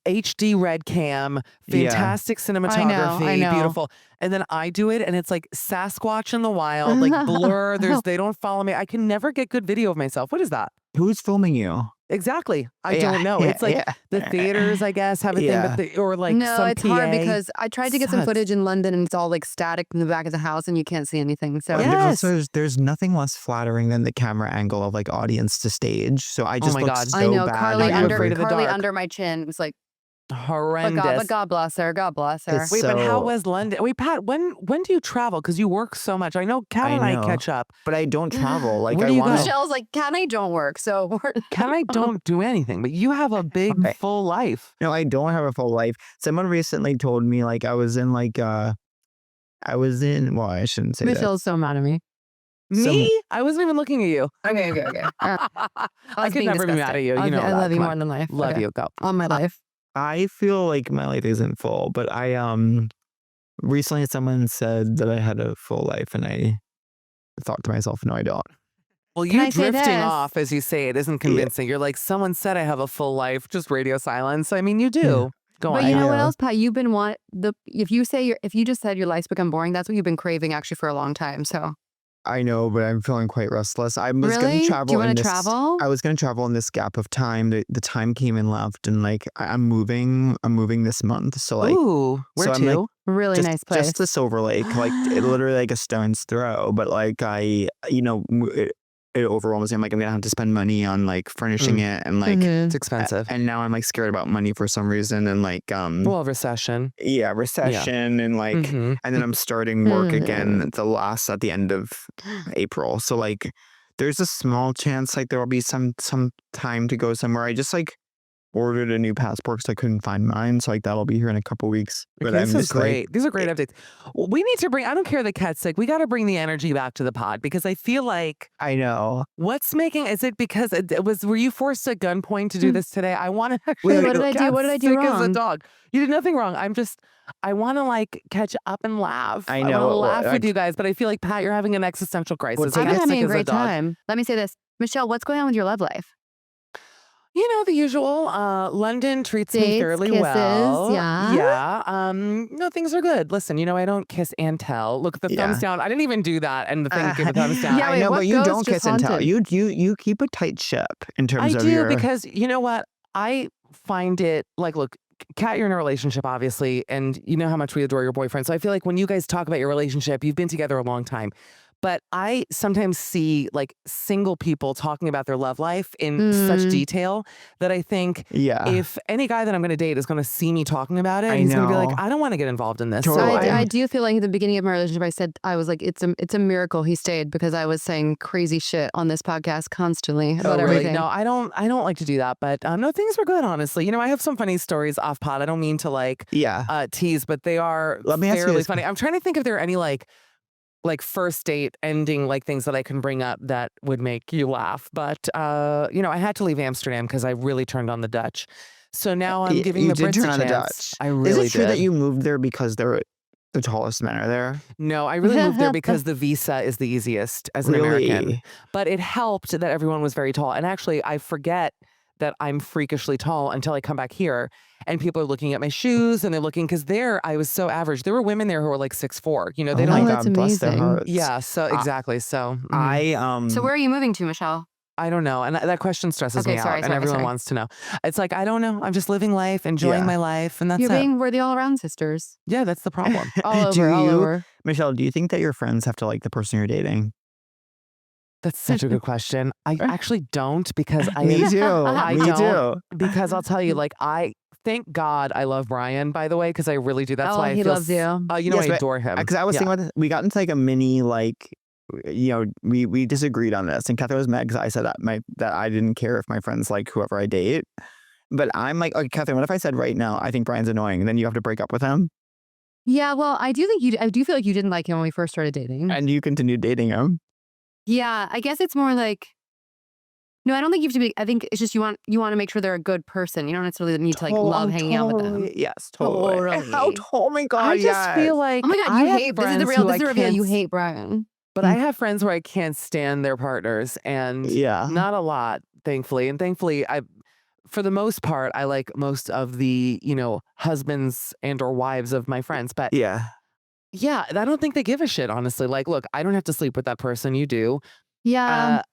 HD red cam, Yeah. fantastic I cinematography, know. beautiful. And then I do it, and it's like Sasquatch in the wild, like blur. They don't follow me. I can never get good video of myself. What is that? Who's filming you? Exactly. I Yeah, don't know. yeah, It's like yeah. the theaters, I guess, have a Yeah. thing, or like No, some it's hard PA. because I tried to get some Sucks. footage in London and it's all like static in the back of the house and you can't see anything. So And Yes. there's nothing less flattering than the camera angle of like audience to stage. So I just my looked God. so I know bad. Carly Are you under afraid of the Carly dark? under my chin was like, Horrendous. but God bless her. God bless her. It's Wait, but how so- was London? Wait, Pat, when do you travel? Because you work so much. I know Kat I and I know. catch up. But I don't travel. Like Where I do you want go? to. Michelle's like, Cat and I don't work. So we're Kat and I don't do anything, but you have a big Okay. full life. No, I don't have a full life. Someone recently told me like I was in well, I shouldn't say that. Michelle's so mad at me. Me? I wasn't even looking at you. Okay. I could never be mad at you. You know I that. love you Come more on. than life. Love Okay. you. Go. All my life. I feel like my life isn't full, but I recently someone said that I had a full life and I thought to myself, no, I don't. Well, Can you I say drifting this? off as you say it isn't convincing. You're like, someone said I have a full life, just radio silence. I mean, you do. Yeah. Go But on. you know what know. else, Pat? You've been if you just said your life's become boring, that's what you've been craving actually for a long time. So I know, but I'm feeling quite restless. I was going really, to travel. do you want in to this- travel? I was going to travel in this gap of time. The time came and left, and like I'm moving this month. So like Ooh, where so to? I'm, like, Really just, nice place. just to Silver Lake, like literally like a stone's throw. But like it overwhelms me. I'm like, I'm gonna have to spend money on like furnishing it and like. Mhm. It's expensive. And now I'm like scared about money for some reason, and like Well, recession. yeah, recession and like Mhm. and then I'm starting work again at the end of April. So like there's a small chance like there will be some time to go somewhere. I just like ordered a new passport because I couldn't find mine. So like that'll be here in a couple weeks. But Okay, I'm this is just like, great. These are great updates. Well, we need to bring, I don't care that Kat's sick. We got to bring the energy back to the pod because I feel like I know. what's making, is it because were you forced at gunpoint to do this today? I want to Wait, actually. what did I do? Kat's What did I do sick as a wrong? dog. You did nothing wrong. I want to like catch up and laugh. I I want know, to well, laugh with like- you guys, but I feel like, Pat, you're having an existential crisis. I've You're been sick having a as great dog. time. Let me say this. Michelle, what's going on with your love life? You know, the usual. London treats me Dates, fairly kisses, well. yeah? Yeah. No, things are good. Listen, I don't kiss and tell. Look, the thumbs Yeah. down. I didn't even do that, and the thing gave a thumbs down. Yeah, I wait, know, what but you ghost don't just kiss and tell. haunted? You keep a tight ship in terms I of do your because you know what? I find it like, look, Kat, you're in a relationship, obviously, and you know how much we adore your boyfriend. So I feel like when you guys talk about your relationship, you've been together a long time. But I sometimes see like single people talking about their love life in such detail that I think if any guy that I'm going to date is going to see me talking about it, he's going to be like, I don't want to get involved in this. Totally. So I do feel like at the beginning of my relationship, I said, I was like, it's a miracle he stayed because I was saying crazy shit on this podcast constantly about everything. No, I don't like to do that. But no, things were good, honestly. You know, I have some funny stories off pod. I don't mean to like tease, but they are fairly funny. I'm trying to think if there are any like first date ending like things that I can bring up that would make you laugh. But you know, I had to leave Amsterdam because I really turned on the Dutch. So now I'm giving the Brits a chance. Dutch. I really Is it true did. that you moved there because the tallest men are there? No, I really moved there because the visa is the easiest as an American. But it helped that everyone was very tall. And actually, I forget that I'm freakishly tall until I come back here. And people are looking at my shoes and they're looking, because there I was so average. There were women there who were like 6'4". You know, they don't. that's bless their amazing. hearts. Yeah, so exactly. So So where are you moving to, Michelle? I don't know. And that question stresses me out. And everyone wants to know. It's like, I don't know. I'm just living life, enjoying my life. And that's We're the all around sisters. Yeah, that's the problem. All over. Michelle, do you think that your friends have to like the person you're dating? That's such a good question. I actually don't, because Me too. Me too. Because I'll tell you, like, thank God I love Brian, by the way, because I really do. That's why I he feel loves you. You know, I adore him. Because I was thinking about this, we got into like a mini like, you know, we disagreed on this, and Catherine was mad because I said that I didn't care if my friends like whoever I date. But I'm like, okay, Catherine, what if I said right now I think Brian's annoying, and then you have to break up with him? Yeah, well, I do feel like you didn't like him when we first started dating. And you continued dating him. Yeah, I guess it's more like, no, I don't think you have to be. I think it's just you want to make sure they're a good person. You don't necessarily need to like love hanging out with them. Yes, totally. Oh my God, I just feel like, oh my God, you hate. This is the reveal. You hate Brian. But I have friends where I can't stand their partners, and not a lot, thankfully. And thankfully, for the most part, I like most of the, you know, husbands and or wives of my friends. But yeah, I don't think they give a shit, honestly. Like, look, I don't have to sleep with that person. You do. Yeah.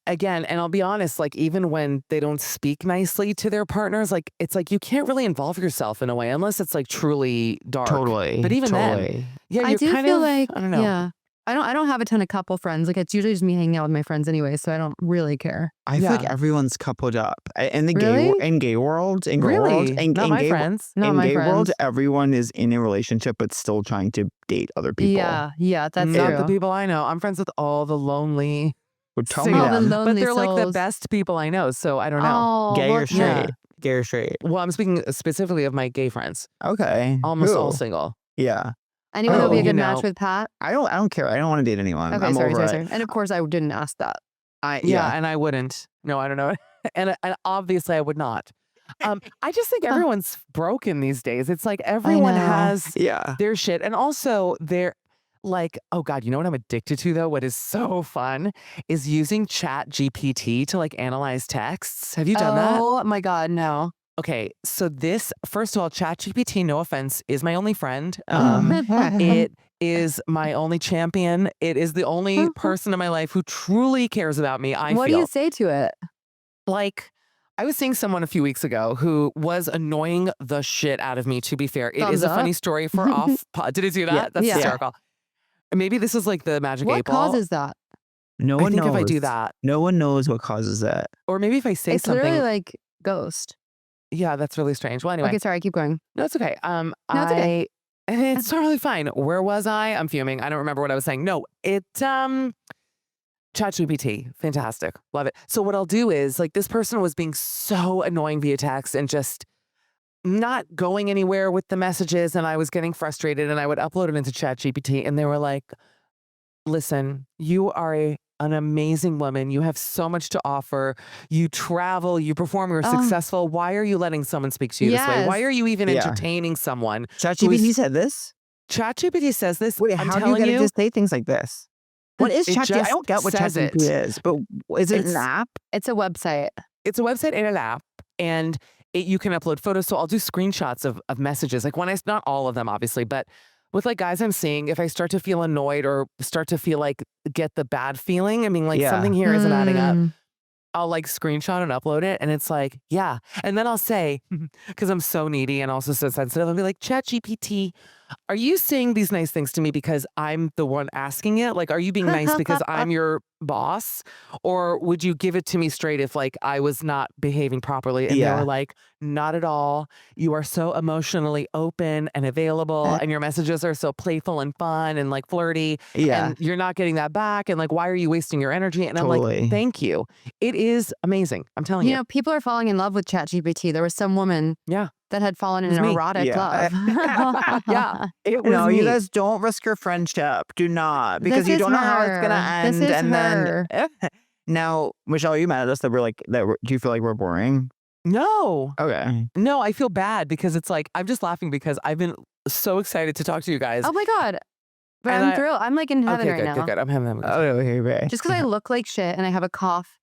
Again, and I'll be honest, like, even when they don't speak nicely to their partners, like, it's like you can't really involve yourself in a way unless it's like truly dark. Totally. But even then, yeah, I do feel like, I don't know. Yeah. I don't have a ton of couple friends. Like, it's usually just me hanging out with my friends anyway, so I don't really care. I feel like everyone's coupled up in the gay world. In gay world, not my friends. In gay world, everyone is in a relationship but still trying to date other people. Yeah, that's not true. the people I know. I'm friends with all the lonely. Tell me them. But they're like the best people I know, so I don't know. Gay or straight? Yeah. Gay or straight? Well, I'm speaking specifically of my gay friends. Okay. Almost all single. Yeah. Anyone would be a good match with Pat? I don't care. I don't want to date anyone. Okay, I'm sorry. it. And of course, I didn't ask that. And I wouldn't. No, I don't know. and obviously, I would not. I just think everyone's broken these days. It's like everyone has their shit, and also they're like, oh God, you know what I'm addicted to though? What is so fun is using Chat GPT to like analyze texts. Have you done that? Oh my God, no. Okay, so first of all, ChatGPT, no offense, is my only friend. It is my only champion. It is the only person in my life who truly cares about me, I feel. What do you say to it? Like, I was seeing someone a few weeks ago who was annoying the shit out of me, to be fair. It is a funny story for off pod. Did you see that? That's hysterical. Maybe this is like the magic 8 ball. What causes that? No one knows. If I do that. No one knows what causes that. Or maybe if I say something. It's literally like ghost. Yeah, that's really strange. Well, anyway. Okay, sorry, keep going. No, it's okay. No, it's okay. It's totally fine. Where was I? I'm fuming. I don't remember what I was saying. No, ChatGPT, fantastic. Love it. So what I'll do is, like, this person was being so annoying via text and just not going anywhere with the messages, and I was getting frustrated, and I would upload it into ChatGPT, and they were like, listen, you are an amazing woman. You have so much to offer. You travel, you perform, you're successful. Why are you letting someone speak to you this way? Why are you even entertaining someone? ChatGPT said this? ChatGPT says this. Wait, how do you get it to say things like this? What is ChatGPT? I don't get what ChatGPT is, but is it an app? It's a website. It's a website and an app, and you can upload photos. So I'll do screenshots of messages. Like when not all of them, obviously, but with like guys I'm seeing, if I start to feel annoyed or start to feel like get the bad feeling, I mean, like something here isn't adding up, I'll like screenshot and upload it. And it's like, yeah. And then I'll say, because I'm so needy and also so sensitive, I'll be like, ChatGPT, Are you saying these nice things to me because I'm the one asking it? Like, are you being nice because I'm your boss? Or would you give it to me straight if like I was not behaving properly and they Yeah. were like, not at all. You are so emotionally open and available and your messages are so playful and fun and like flirty Yeah. and you're not getting that back. And like, why are you wasting your energy? And I'm like, Totally. thank you. It is amazing. I'm telling You you. know, people are falling in love with ChatGPT. There was some woman Yeah. that had fallen in was an me. erotic Yeah. love. Yeah. It was No, me. you guys don't risk your friendship. Do not. Because This you is don't know how it's gonna her. This end. is And her. then now, Michelle, are you mad at us that we're like do you feel like we're boring? No. Okay. No, I feel bad because it's like, I'm just laughing because I've been so excited to talk to you guys. Oh my God. But And I'm thrilled. I'm like in heaven okay, right good, now. good, good. I'm having a good Oh, okay, right. Just because I look like shit and I have a cough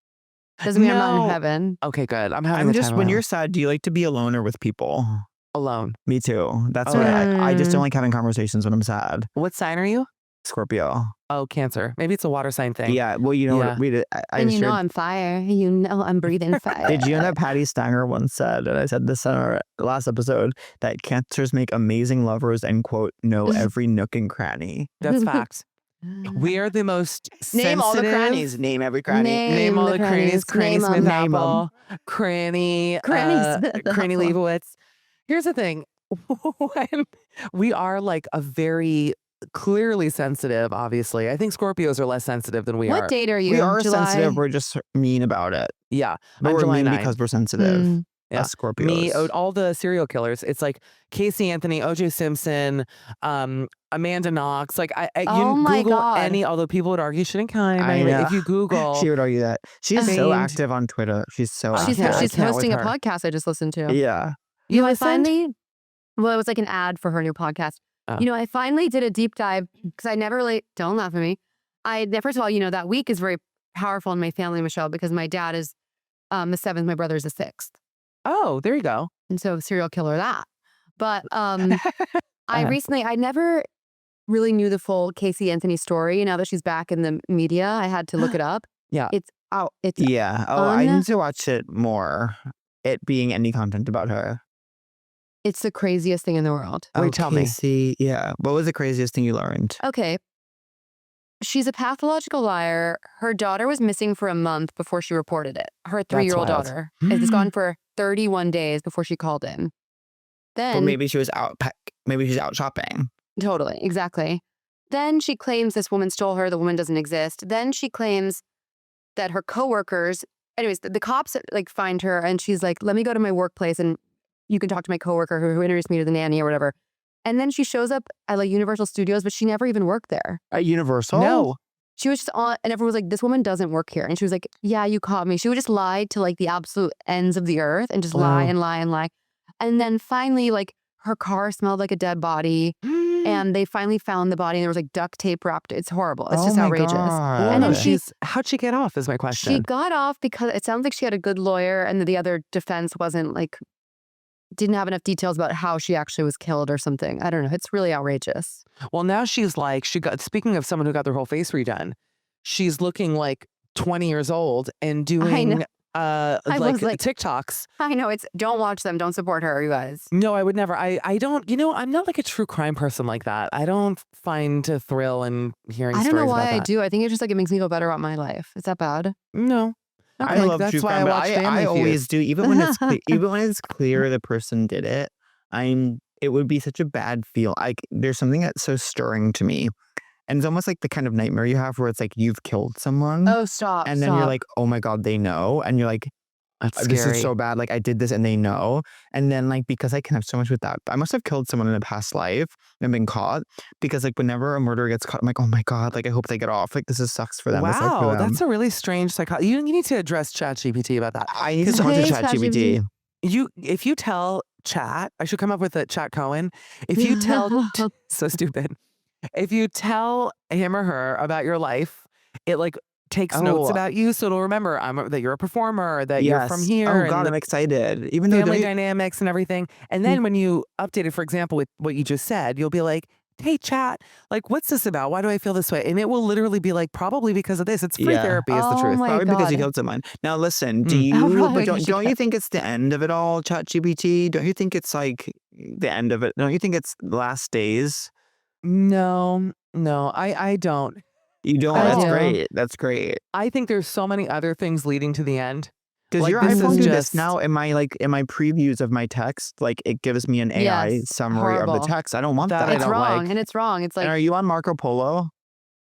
doesn't mean I'm not in No. heaven. Okay, good. I'm having I'm the just time when of my you're life. sad, do you like to be alone or with people? Alone. Me too. That's Oh, why yeah. I just don't Mm. like having conversations when I'm sad. What sign are you? Scorpio. Oh, Cancer. Maybe it's a water sign thing. Yeah. Well, you know Yeah. what? We did. I And just you know shared- I'm fire. You know I'm breathing fire. Did you know that Patty Stanger once said, and I said this on our last episode, that cancers make amazing lovers and quote know every nook and cranny. That's fact. We are the most Name all the sensitive- crannies. Name every cranny. Name all the crannies. Cranny Name 'em. Smith Name 'em. Apple. Cranny. Cranny Smith Cranny Apple. Leibowitz. Here's the thing. We are like a very clearly sensitive, obviously. I think Scorpios are less sensitive than we What are. date are you? We are July? sensitive. We're just mean about it. Yeah. But I'm we're July mean 9. because we're sensitive. Mm. Yeah. Us Scorpios. Me, all the serial killers. It's like Casey Anthony, OJ Simpson, Amanda Knox. Like you Oh my Google God. any, although people would argue she didn't kill I anybody. But know. if you Google, She would argue that. She's so Famed- active on Twitter. She's so I She's active. can't hosting with a her. podcast I just listened to. Yeah. You know, I listened? finally, well, it was like an ad for her new podcast. Oh. You know, I finally did a deep dive because I never really, don't laugh at me. First of all, you know, that week is very powerful in my family, Michelle, because my dad is the 7th, my brother's the 6th. Oh, there you go. And so serial killer that. But I never really knew the full Casey Anthony story. Now that she's back in the media, I had to look it up. Yeah. It's out. It's Yeah. Oh, I need to watch it more. It being any content about her. It's the craziest thing in the world. Wait, tell me. Casey, yeah. What was the craziest thing you learned? Okay. She's a pathological liar. Her daughter was missing for a month before she reported it. Her 3-year-old wild. daughter is gone for 31 days before she called in. Well, Then, maybe she was out. Maybe she's out shopping. totally, exactly. Then she claims this woman stole her. The woman doesn't exist. Then she claims that her coworkers, anyways, the cops like find her and she's like, let me go to my workplace and you can talk to my coworker who introduced me to the nanny or whatever. And then she shows up at like Universal Studios, but she never even worked there. At Universal? No. She was just on, and everyone was like, this woman doesn't work here. And she was like, yeah, you caught me. She would just lie to like the absolute ends of the earth and just lie Wow. and lie and lie. And then finally, like her car smelled like a dead body. And they finally found the body and there was like duct tape wrapped. It's horrible. It's just Oh my outrageous. God. And then how'd she get off is my question. She got off because it sounds like she had a good lawyer and the other defense wasn't like, didn't have enough details about how she actually was killed or something. I don't know. It's really outrageous. Well, now she's like, speaking of someone who got their whole face redone, she's looking like 20 years old and doing like was like- TikToks. I know don't watch them. Don't support her, you guys. No, I would never. I don't, I'm not like a true crime person like that. I don't find a thrill in hearing I don't stories know why about I that. do. I think it's just like it makes me feel better about my life. Is that bad? No. I Like, love that's true why crime, I but watch Family I Feud. always do. Even when it's even when it's clear the person did it, it would be such a bad feel. There's something that's so stirring to me. And it's almost like the kind of nightmare you have where it's like you've killed someone. Oh, stop. And then you're like, oh my God, they know. And you're like, That's this scary. is so bad. Like I did this and they know. And then like, because I can have so much with that, I must have killed someone in a past life and been caught because like whenever a murderer gets caught, I'm like, oh my God, like I hope they get off. Like this is sucks for them. It sucks for Wow, them. that's a really strange psychology. You need to address ChatGPT about that. I need to talk to Hey, ChatGPT. If you tell Chat, I should come up with a Chat Cohen. If you tell, so stupid. If you tell him or her about your life, it like takes notes Oh. about you, so it'll remember that you're a performer, that you're from here. Oh and God, the I'm excited. Even though family they- dynamics and everything. And then when you update it, for example, with what you just said, you'll be like, hey, Chat, like, what's this about? Why do I feel this way? And it will literally be like, probably because of this. It's free Yeah. therapy is the Oh truth. my Probably because you God. killed someone. Now listen, do Mm. you? Probably But because you don't you think it's the end of it all, ChatGPT? Don't you think it's like the end of it. Don't you think it's the last days? No, I don't. You don't. I That's do. great. That's great. I think there's so many other things leading to the end. Because Like, your this iPhone is do this just- now in my previews of my text, like it gives me an AI Yes, summary of horrible. the text. I don't want That that. I It's don't wrong, like. and it's wrong. It's And like, are you on Marco Polo?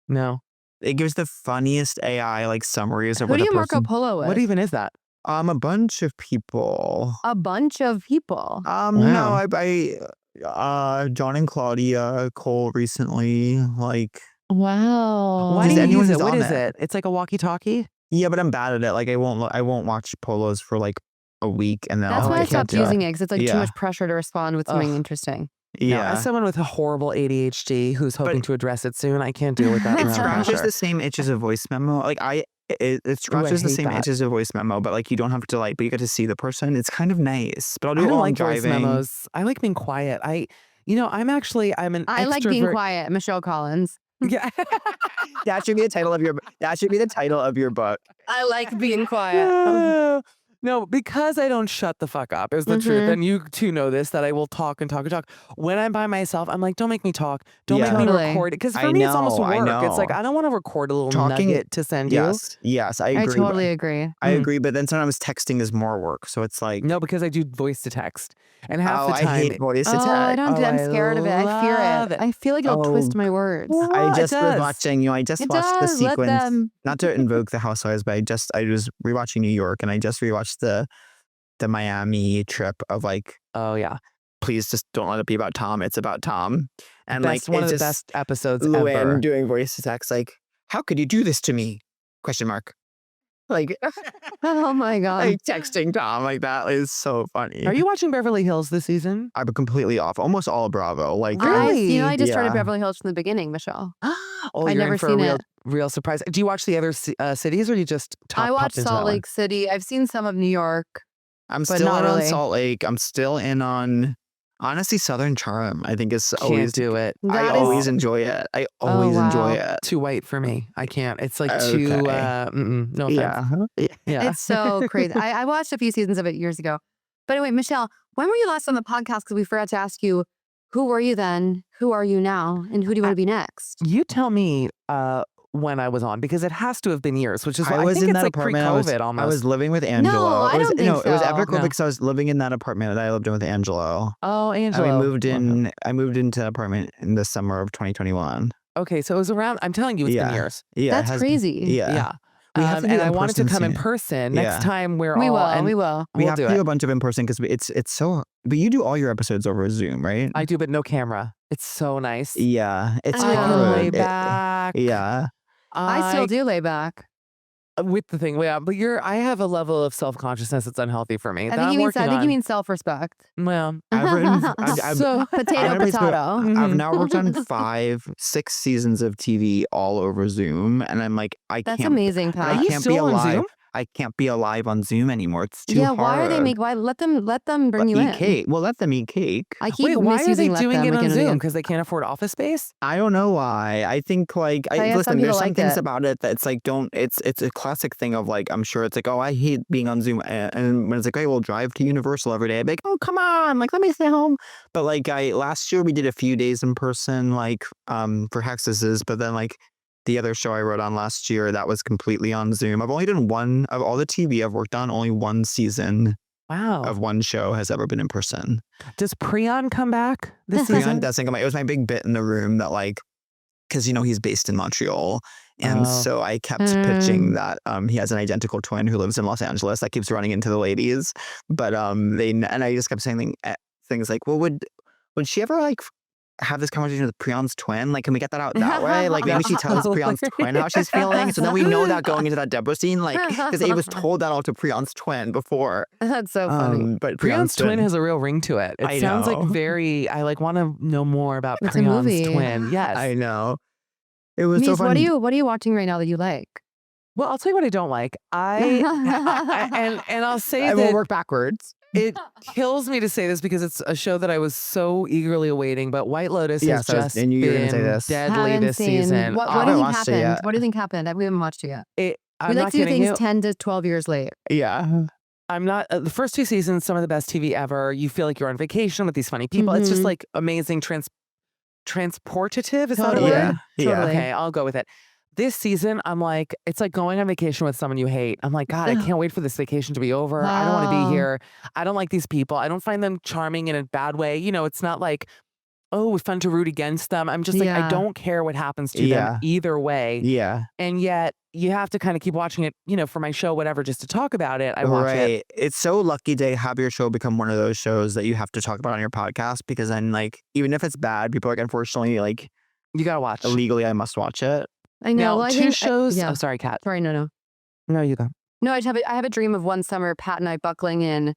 No. It gives the funniest AI like summaries of who what do a you Marco person. Polo with? What even is that? A bunch of people. A bunch of people. No, John and Claudia Cole recently, like, Wow. Why Does do you anyone use who's it? What on is it? it? It's like a walkie-talkie? yeah, but I'm bad at it. Like, I won't watch polos for like a week, and then That's I'll why I can't stopped do it. using it because it's like too Yeah. much pressure to respond with something Ugh. interesting. No, Yeah, as someone with a horrible ADHD who's hoping But- to address it soon, I can't deal with that it amount of scratches pressure. the same itch as a voice memo. Like it scratches the hate same that. itch as a voice memo, but like you don't have to like, but you get to see the person. It's kind of nice. But I'll do I it don't while I'm like voice driving. memos. I like being quiet. I'm an I like being extrovert. quiet. Michelle Collins. Yeah. That should be the title of your. That should be the title of your book. I like being quiet. No, because I don't shut the fuck up is the truth. And you too know this, that I will talk and talk and talk. When I'm by myself, I'm like, don't make me talk. Don't Yeah. make me Totally. record it. Because for I me, it's almost know, I work. It's like, know. I don't want to record a little Talking- nugget to send you. Yes, I I agree. totally agree. I agree, but then sometimes texting is more work. So it's like, No, because I do voice to text. And half the I time, hate voice to Oh, text. I don't do. I'm I scared of it. I fear love it. it. I feel like it'll twist Oh. my words. Well, I it just was does. watching, I just It watched the does. Let sequence. them. Not to invoke the Housewives, but I was rewatching New York, and I just rewatched the Miami trip of like, Oh, yeah. please just don't let it be about Tom. It's about Tom. And Best, like, one it's of the just best episodes Luann ever. doing voice to text, like, how could you do this to me? Question mark. Like, Oh my god. like texting Tom, like that is so funny. Are you watching Beverly Hills this season? I'm completely off. Almost all Bravo. Like, Really? I just started Yeah. Beverly Hills from the beginning, Michelle. Oh, I'd you're never in for seen a it. real surprise. Do you watch the other cities, or you just I watched popped into that Salt one? Lake City. I've seen some of New York. I'm But still not in on really. Salt Lake. I'm still in on, honestly, Southern Charm. I think is always. Can't do it. I That is- always enjoy it. I always enjoy wow. it. Too white for me. I can't. It's like too. Okay. No offense. Yeah. Yeah. It's so crazy. I watched a few seasons of it years ago. But anyway, Michelle, when were you last on the podcast? Because we forgot to ask you, who were you then? Who are you now? And who do you want to be next? You tell me when I was on, because it has to have been years, which is why I I was think in it's that like apartment. pre-COVID almost. I was living with Angelo. I don't think it was so. Evercool No. because I was living in that apartment that I lived in with Angelo. Oh, And Angelo. I moved into the apartment in the summer of 2021. Okay, so it was around. I'm telling you, it's been years. Yeah. it That's has- crazy. Yeah. Yeah. We have to do and it I in wanted to person come in soon. person Yeah. next time. We're We all. will. And We will. We we'll have do to do it. a bunch of in person because it's so. But you do all your episodes over Zoom, right? I do, but no camera. It's so nice. Yeah, it's I I know. can hard. lay It- back. yeah, I still do lay back. With the thing, yeah, but I have a level of self-consciousness that's unhealthy for me. I that think I'm you mean. working I think on. you mean self-respect. Well, I've written. I've, so Potato, I've been- potato. I've now worked on 5-6 seasons of TV all over Zoom, and I'm like, I That's can't. amazing, I Pat. Are you can't still be on alive. Zoom? I can't be alive on Zoom anymore. It's too Yeah, hard. why are they why let them bring you eat in? cake? Well, let them eat cake. I keep Wait, why are they misusing let doing them it on again and Zoom? again. Because they can't afford office space? I don't know why. I think like Oh, yeah, some listen. people There's some like things it. about it that it's like don't. It's a classic thing of like I'm sure it's like, oh, I hate being on Zoom, and when it's like, hey, we'll drive to Universal every day. I'd be like, oh, come on, like let me stay home. But like last year we did a few days in person, like for Hexes, but then like the other show I wrote on last year that was completely on Zoom. I've only done one of all the TV I've worked on. Only one season Wow. of one show has ever been in person. Does Prion come back this Prion season? doesn't come. It was my big bit in the room that like, because he's based in Montreal, and Oh. so I kept pitching that he has an identical twin who lives in Los Angeles. That keeps running into the ladies, but I just kept saying things like, well, would she ever like have this conversation with Prion's twin? Like, can we get that out that way? Like, maybe she tells Prion's twin how she's feeling, so then we know that going into that Deborah scene, like, because Ava was told that all to Prion's twin before. That's so funny. But Prion's twin has a real ring to it. It I sounds know. like very. I like want to know more about It's a Prion's movie. twin. Yes. I know. It was so Mies, funny. what are you watching right now that you like? Well, I'll tell you what I don't like. And I'll say I will that work backwards. it kills me to say this because it's a show that I was so eagerly awaiting. But White Lotus has Yes, I just knew you were been gonna say this. deadly Haven't this seen. season. What I do you haven't think watched it happened? yet. What do you think happened? We haven't watched it yet. I'm We like not to do kidding things you. 10 to 12 years late. Yeah. I'm not the first 2 seasons, some of the best TV ever. You feel like you're on vacation with these funny people. It's just Mhm. like amazing transportative. Is that a Totally. word? Yeah. Yeah. Totally. Okay, I'll go with it. This season, I'm like, it's like going on vacation with someone you hate. I'm like, God, I can't wait for this vacation to be over. I don't want to be Wow. here. I don't like these people. I don't find them charming in a bad way. You know, it's not like, oh, it's fun to root against them. I'm just like, I Yeah. don't care what happens to them Yeah. either way. Yeah. And yet you have to kind of keep watching it, you know, for my show, whatever, just to talk about it. I watch it. Right. It's so lucky to have your show become one of those shows that you have to talk about on your podcast, because then, like, even if it's bad, people are like, unfortunately, like, You got to watch. illegally, I must watch it. I know. Now, Well, I 2 think shows. yeah. Oh, sorry, Kat. Sorry, no. No, you go. No, I have a dream of one summer, Pat and I buckling in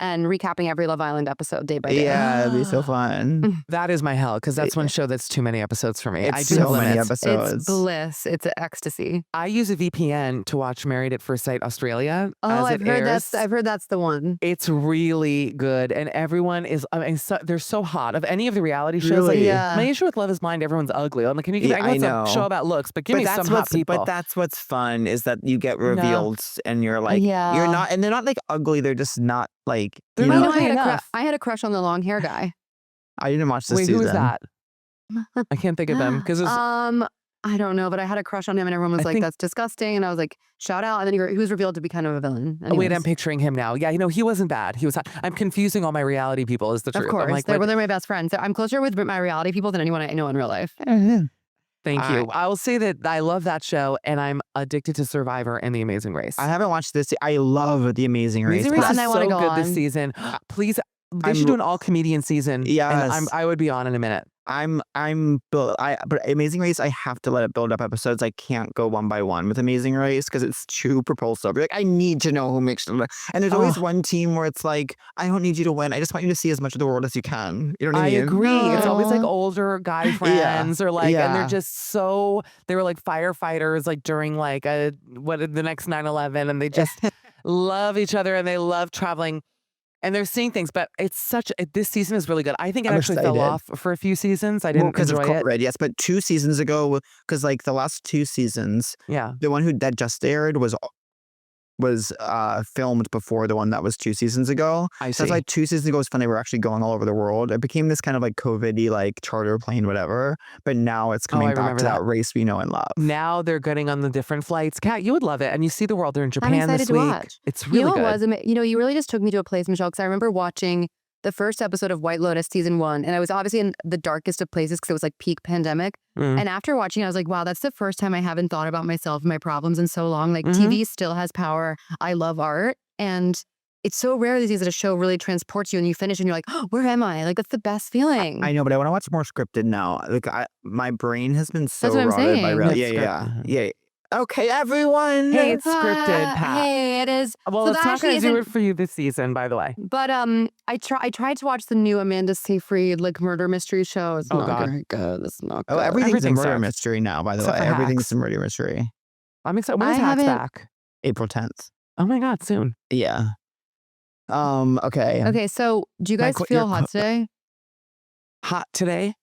and recapping every Love Island episode day by day. Yeah, it'd be so fun. That is my hell, because that's one show that's too many episodes for me. I It's do have so many limits. episodes. It's bliss. It's an ecstasy. I use a VPN to watch Married at First Sight Australia. Oh, as I've it heard airs. that's the one. It's really good, and everyone is. I mean, they're so hot. Of any of the reality shows, like Really? Yeah. my issue with Love Is Blind, everyone's ugly. I'm like, can you give? Yeah, I know it's I know. a show about looks, but give me some hot people. But that's what's fun, is that you get revealed and you're like, Yeah. you're not, and they're not like ugly. They're just not like, They're you not know, ugly enough. I had a crush on the long hair guy. I didn't watch this Wait, season. who is that? I can't think of them because I don't know, but I had a crush on him, and everyone was I like, think- "That's disgusting," and I was like, "Shout out!" And then he was revealed to be kind of a villain. Oh, wait, I'm Anyways. picturing him now. Yeah, you know, he wasn't bad. He was. I'm confusing all my reality people. Is the truth? Of course, I'm like, they're what- my best friends. I'm closer with my reality people than anyone I know in real life. Thank you. I will say that I love that show, and I'm addicted to Survivor and The Amazing Race. I haven't watched this. I love The Amazing Race. Amazing Race And is I so wanna go good this on. season. Please, they I'm- should do an all comedian season. Yes. and I would be on in a minute. But Amazing Race, I have to let it build up episodes. I can't go one by one with Amazing Race because it's too propulsive. Like, I need to know who makes them. And there's always one team where it's like, I don't need you to win. I just want you to see as much of the world as you can. You know what I I mean? agree. It's always like Aw. older guy friends or like, and they're Yeah. just so, they were like firefighters, like during like the next 9/11, and they just love each other and they love traveling. And they're seeing things, but this season is really good. I think it I'm actually fell excited. off for a few seasons. I didn't because of enjoy it. COVID, yes. But 2 seasons ago, because like the last 2 seasons, Yeah. the one that just aired was filmed before the one that was 2 seasons ago. I So it's see. like 2 seasons ago was when they were actually going all over the world. It became this kind of like COVID-y, like charter plane, whatever. But now it's coming I back remember to that that. race we know and love. Now they're getting on the different flights. Kat, you would love it. And you see the world. They're in Japan excited this to week. watch. It's really You know good. what was? You really just took me to a place, Michelle, because I remember watching the first episode of White Lotus season 1, and I was obviously in the darkest of places because it was like peak pandemic. Mm. And after watching, I was like, wow, that's the first time I haven't thought about myself and my problems in so long. Like Mhm. TV still has power. I love art, and it's so rare these days that a show really transports you, and you finish and you're like, oh, where am I? Like that's the best feeling. I know, but I want to watch more scripted now. Like my brain has been so That's what I'm rotted by saying. real. It's Yeah. scripted. Okay, everyone. Hey, it's scripted, Pat. Hey, it is. Well, So it's that not actually going to do isn't- it for you this season, by the way. But I tried to watch the new Amanda Seyfried like murder mystery show. It's Oh, not God. very good. It's not good. Oh, everything's a Everything murder sucks. mystery now, by the Except way. for Everything's Hacks. a murder mystery. I'm excited. When I is Hacks haven't- back? April 10th. Oh my God, soon. Yeah. Okay. Okay, so do you My guys qu- feel your hot qu- today? Hot today?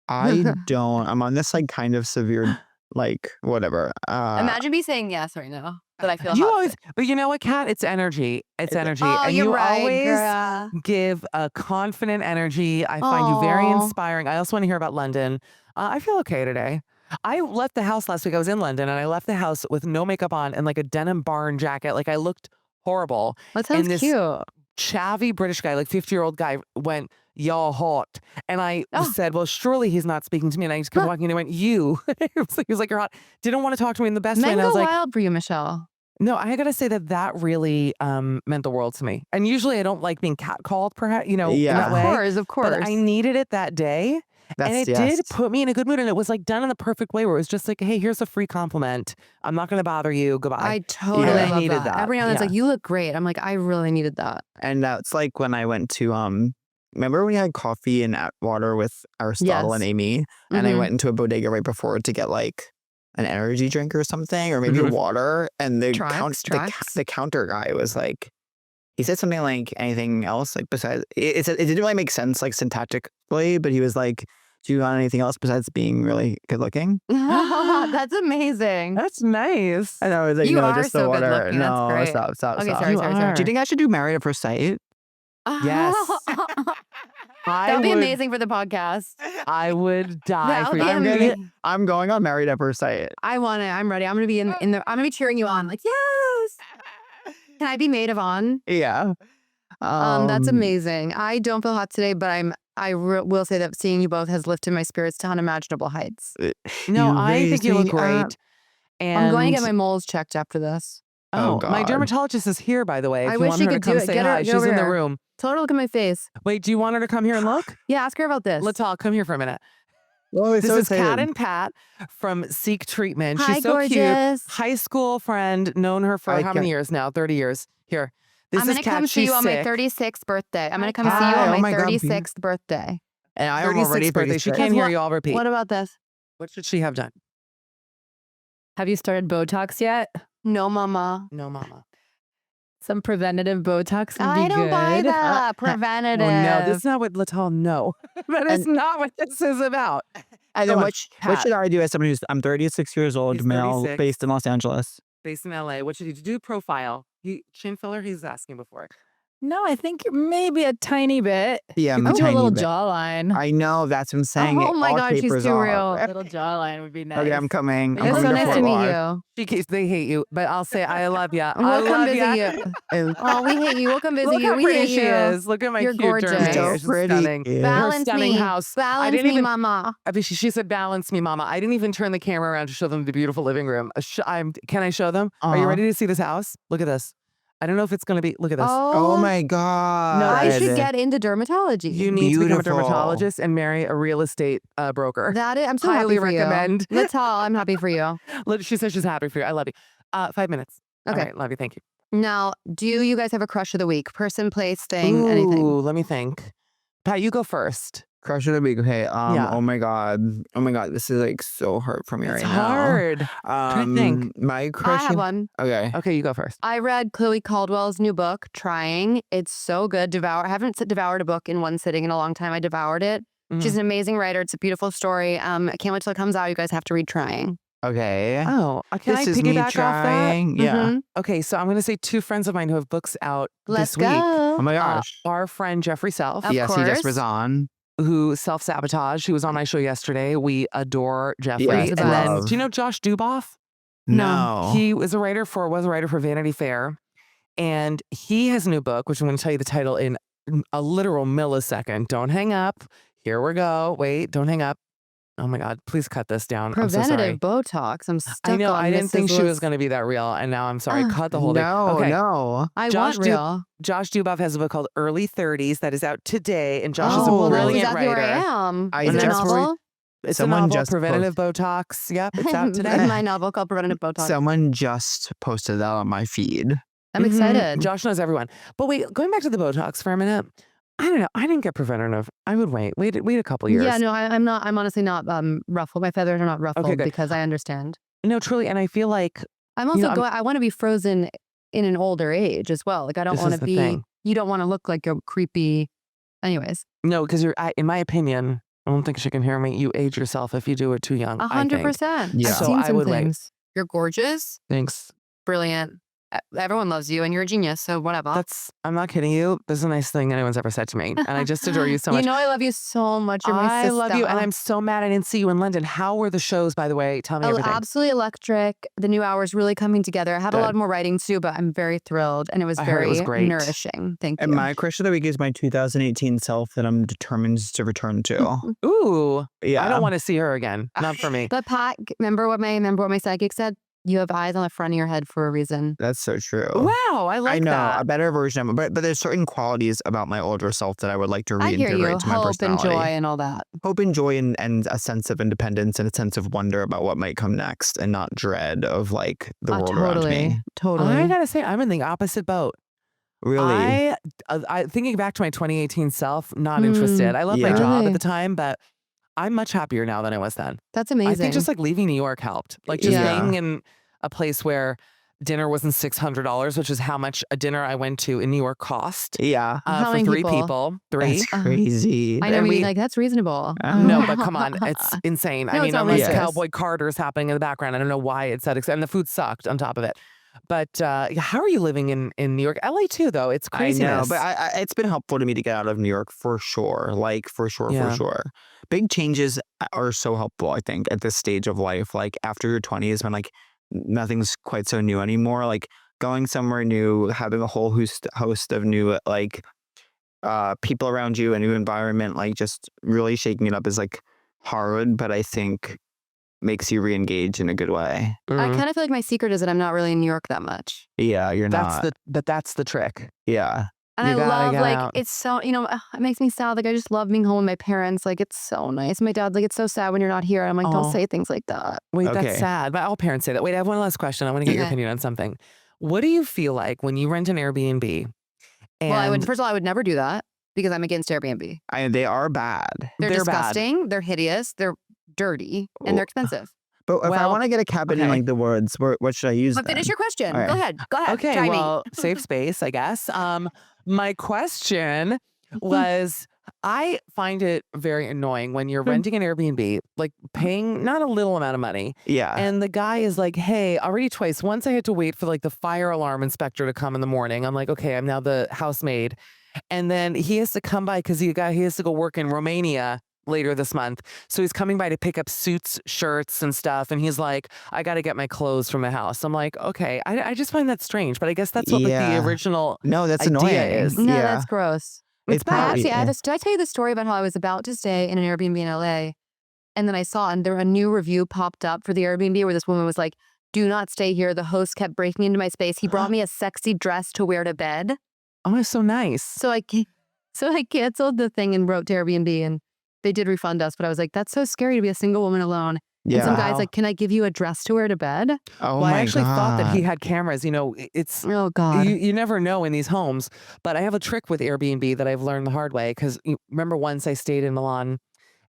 I don't. I'm on this like kind of severe, like whatever. Imagine me saying yes right now that I feel You hot. always, but you know what, Kat? It's energy. It's energy. Oh, and you're you right, always girl. give a confident energy. I find you very Aw. inspiring. I also want to hear about London. I feel okay today. I left the house last week. I was in London and I left the house with no makeup on and like a denim barn jacket. Like I looked horrible. That sounds this- cute. Chavvy British guy, like 50-year-old guy, went, "Y'all hot." And I Oh. said, well, surely he's not speaking to me. And I just kept Huh. walking and he went, "You." He was like, "You're hot." Didn't want to talk to me in the best way. Men And I go was like, wild for you, Michelle. no, I got to say that really meant the world to me. And usually I don't like being catcalled, perhaps, in Yeah. that Of way. course, of course. But I needed it that day. That's, And it yes. did put me in a good mood. And it was like done in the perfect way where it was just like, hey, here's a free compliment. I'm not going to bother you. Goodbye. I totally Yeah. love I needed that. that. Every now and then it's Yeah. like, you look great. I'm like, I really needed that. And that's like when I went to remember we had coffee and Atwater with Aristotle Yes. and Amy, and I Mhm. went into a bodega right before to get like an energy drink or something, or maybe Mhm. water, and the Tracks. the counter guy was like, he said something like anything else like besides it didn't really make sense like syntactically, but he was like, Do you want anything else besides being really good looking? That's amazing. That's nice. I know, it's like, You no, are just the so good water. looking. That's No, great. stop. Okay, Oh, sorry. You Do are. you think I should do Married at First Sight? Yes. That would be would- amazing for the podcast. I would die That for would you. be amazing. I'm going on Married at First Sight. I want it. I'm ready. I'm gonna be in the. I'm gonna be cheering you on. Like yes. Can I be maid of on? Yeah. That's amazing. I don't feel hot today, but will say that seeing you both has lifted my spirits to unimaginable heights. No, You I think you look raised me great. up. And I'm going to get my moles checked after this. Oh, my God. dermatologist is here, by the way. If I you wish want she her to could come do it. say Get her- hi, get she's over in the here. room. Tell her to look at my face. Wait, do you want her to come here and look? Yeah, ask her about this. Latal, come here for a minute. Oh, This is Kat and Pat from Seek Treatment. Hi, She's so cute. gorgeous. High school friend, known her for I how many can't- years now? 30 years. Here. This I'm is going to Kat. come see She's you on my sick. 36th birthday. I'm going to come Hi. see you Oh on my my God, 36th birthday. And I am 36th already birthday. She 36. can't hear What- you. I'll repeat. What about this? What should she have done? Have you started Botox yet? No, mama. No, mama. Some preventative Botox would be I don't good. buy that. Preventative. Oh, no. This is not what Latal, no. That is not what this is about. And Go then on, what Pat. should I do as someone I'm 36 years old, He's male, 36. based in Los Angeles? Based in LA. What should you do? Profile. Chin filler, he's asking before. No, I think maybe a tiny bit. Yeah, You I'm could do a tiny little bit. jawline. I know, that's what I'm saying. Oh It my all God, she's tapers too off. real. A little jawline would be nice. Okay, I'm coming. It's I'm It's coming so to nice to Fort meet Lauderdale. you. They hate you, but I'll say I love ya. I We'll come love visit ya. you. And Oh, we hate you. We'll come visit Look you. how We pretty hate she you. is. Look at my You're cute gorgeous. dermy. so She's pretty. stunning. Yeah. Her Balance stunning me. house. I Balance didn't me, even. mama. She said, "Balance me, mama." I didn't even turn the camera around to show them the beautiful living room. Can I show them? Are you Uh-huh. ready to see this house? Look at this. I don't know if it's going to be. Look at this. Oh my God. I should get into dermatology. You need to become a Beautiful. dermatologist and marry a real estate broker. That is, I'm so Highly happy for recommend. you. Latal, I'm happy for you. She says she's happy for you. I love you. 5 minutes. Okay. All right, love you. Thank you. Now, do you guys have a crush of the week? Person, place, thing, anything? Ooh, let me think. Pat, you go first. Crush of the week. Okay. Yeah. Oh my God. Oh my God. This is like so hard for me It's right hard. now. Try to think. My I crush. have one. Okay. Okay, you go first. I read Chloe Caldwell's new book, Trying. It's so good. I haven't devoured a book in one sitting in a long time. I devoured it. She's an amazing writer. It's a beautiful story. I can't wait till it comes out. You guys have to read Trying. Okay. Oh, can this I is me piggyback off that? trying. Yeah. Mhm. Okay, so I'm going to say 2 friends of mine who have books out Let's this week. go. Oh my gosh. Our friend Jeffrey Self, Of Yes, he just was course. on. who self-sabotage, who was on my show yesterday. We adore Jeffrey. Yes, And then, love. do you know Josh Duboff? No. He was a writer for Vanity Fair. And he has a new book, which I'm going to tell you the title in a literal millisecond. Don't hang up. Here we go. Wait, don't hang up. Oh my God, please cut this down. I'm so sorry. Preventative Botox. I'm stuck I know, on I didn't think Mrs. she was Liz- going to be that real. And now I'm sorry. Cut the whole thing. No, Okay. no. I Josh want real. Josh Duboff has a book called Early 30s that is out today. And Josh is a Oh, well, that's brilliant exactly writer. where I am. I Is it a just novel? It's Someone a novel, just Preventative Botox. Yep, it's out today. My novel called Preventative Botox. Someone just posted that on my feed. I'm excited. Josh knows everyone. But wait, going back to the Botox for a minute. I don't know. I didn't get preventative. I would wait a couple years. Yeah, no, I'm not. I'm honestly not ruffled. My feathers are not ruffled good. because I understand. No, truly. And I feel like I'm also know, going. I want to be frozen in an older age as well. Like I don't This want is to the be. thing. You don't want to look like a creepy. Anyways, no, because in my opinion, I don't think she can hear me. You age yourself if you do it too young. 100%. Yeah. I've So seen I some would wait. things. You're gorgeous, Thanks. brilliant. Everyone loves you, and you're a genius. So whatever. I'm not kidding you. This is a nice thing anyone's ever said to me. And I just adore you so much. You know I love you so much. You're my I sister. love you. And I'm so mad I didn't see you in London. How were the shows, by the way? Tell me Oh, everything. absolutely electric. The new hour's really coming together. I had a Good. lot more writing too, but I'm very thrilled, and it was I heard very it was great. nourishing. Thank you. And my crush of the week is my 2018 self that I'm determined to return to. Ooh. Yeah. I don't want to see her again. Not for me. But Pat, remember what my psychic said? You have eyes on the front of your head for a reason. That's so true. Wow, I like I know that. a better version, but there's certain qualities about my older self that I would like to I hear you. reintegrate to my Hope and personality. joy and all that. Hope and joy and a sense of independence and a sense of wonder about what might come next, and not dread of like the world around me. Totally. I gotta say, I'm in the opposite boat. Really, I thinking back to my 2018 self, not interested. I loved my Yeah. job at Really? the time, but I'm much happier now than I was then. That's amazing. I think just like leaving New York helped. Like just Yeah. being in a place where dinner wasn't $600, which is how much a dinner I went to in New York cost. Yeah. How For many 3 people? people. 3. That's crazy. I know, And but we- you're like, that's reasonable. No, but come on, it's insane. No, I it's mean, unless outrageous. Cowboy Carter's happening in the background, I don't know why it said, and the food sucked on top of it. But how are you living in New York? LA too, though. It's I craziness. know, but it's been helpful to me to get out of New York for sure. Like, for sure, Yeah. for sure. Big changes are so helpful, I think, at this stage of life. Like, after your 20s, when, like, nothing's quite so new anymore. Like, going somewhere new, having a whole host of new, like, people around you, a new environment, like, just really shaking it up is, like, hard, but I think makes you re-engage in a good way. I Mhm. kind of feel like my secret is that I'm not really in New York that much. Yeah, you're not. That's the trick. Yeah. And You I gotta love, get like, out. it's so, it makes me sad. Like, I just love being home with my parents. Like, it's so nice. My dad's like, it's so sad when you're not here. I'm like, Aw. don't say things like that. Wait, Okay. that's sad. But all parents say that. Wait, I have one last question. I want to get your Okay. opinion on something. What do you feel like when you rent an Airbnb? And Well, first of all, I would never do that because I'm against Airbnb. They are bad. They're They're bad. disgusting. They're hideous. They're dirty. And they're expensive. But if I Well, want to get a cabin in, okay. like, the woods, what should I use But finish then? your question. All right. Go ahead. Okay, Try well, safe space, I guess. My question was, I find it very annoying when you're renting an Airbnb, like paying not a little amount of money, Yeah. and the guy is like, hey, already twice. Once I had to wait for like the fire alarm inspector to come in the morning. I'm like, okay, I'm now the housemaid. And then he has to come by because he has to go work in Romania later this month. So he's coming by to pick up suits, shirts, and stuff. And he's like, I got to get my clothes from the house. I'm like, okay, I just find that strange. But I guess that's what like, Yeah. the original No, that's idea annoying. is. No, Yeah. that's gross. It's I probably- actually, yeah. did I tell you the story about how I was about to stay in an Airbnb in LA? And then I saw, and there a new review popped up for the Airbnb where this woman was like, do not stay here. The host kept breaking into my space. He brought me a sexy dress to wear to bed. Oh, it's so nice. So I canceled the thing and wrote to Airbnb and they did refund us. But I was like, that's so scary to be a single woman alone. Yeah. And some guy's Wow. like, can I give you a dress to wear to bed? Oh Well, I my actually thought that he God. had cameras. You know, it's Oh, God. you never know in these homes. But I have a trick with Airbnb that I've learned the hard way. Because remember once I stayed in Milan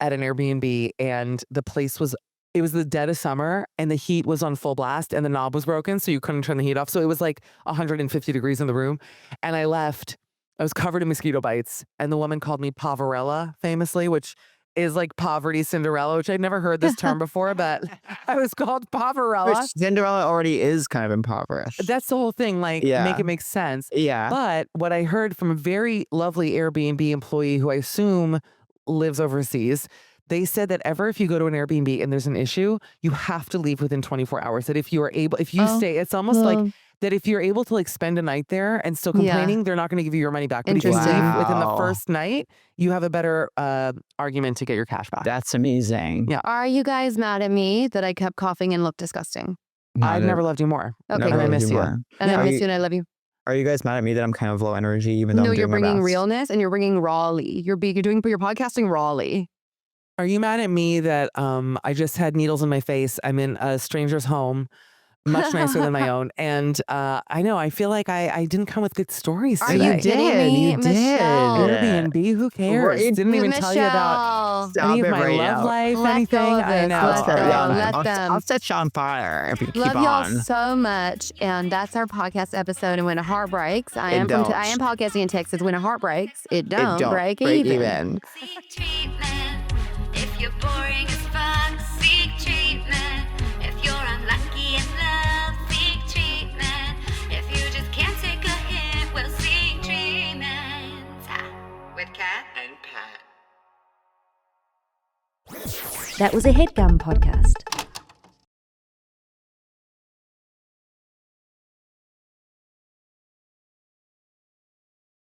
at an Airbnb and the place was, it was the dead of summer and the heat was on full blast and the knob was broken. So you couldn't turn the heat off. So it was like 150 degrees in the room. And I left. I was covered in mosquito bites. And the woman called me Poverella famously, which is like poverty Cinderella, which I'd never heard this term before, but I was called Poverella. Which Cinderella already is kind of impoverished. That's the whole thing. Like, Yeah. make it make sense. Yeah. But what I heard from a very lovely Airbnb employee who I assume lives overseas, they said that if you go to an Airbnb and there's an issue, you have to leave within 24 hours. That if you stay, it's almost like that if you're able to like spend a night there and still complaining, they're not going to give you your money back. But if you Interesting. leave within the Wow. first night, you have a better argument to get your cash back. That's amazing. Yeah. Are you guys mad at me that I kept coughing and looked disgusting? I've never loved you more. Okay, And I good. miss you. And Yeah. I miss you and I love you. Are you guys mad at me that I'm kind of low energy, even though No, I'm you're doing my bringing best? realness and you're bringing rawly. You're podcasting rawly. Are you mad at me that I just had needles in my face? I'm in a stranger's home, much nicer than my own. And I know, I feel like I didn't come with good stories Are today. you kidding me? You did. Michelle. Airbnb, who cares? Right. Didn't even tell you about Michelle. any of Stop it my right love now. life, Let anything. go of I this. know. Let I'll, go. I'll, them. I'll set you on fire if you keep Love y'all on. so much, and that's our podcast episode. And when a heart breaks, I am don't. podcasting in Texas. When a heart breaks, it don't, break break even. Seek treatment if you're boring as fuck. Seek treatment if you're unlucky in love. Seek treatment if you just can't take a hint. Well, seek treatment with Kat and Pat. That was a Headgum podcast.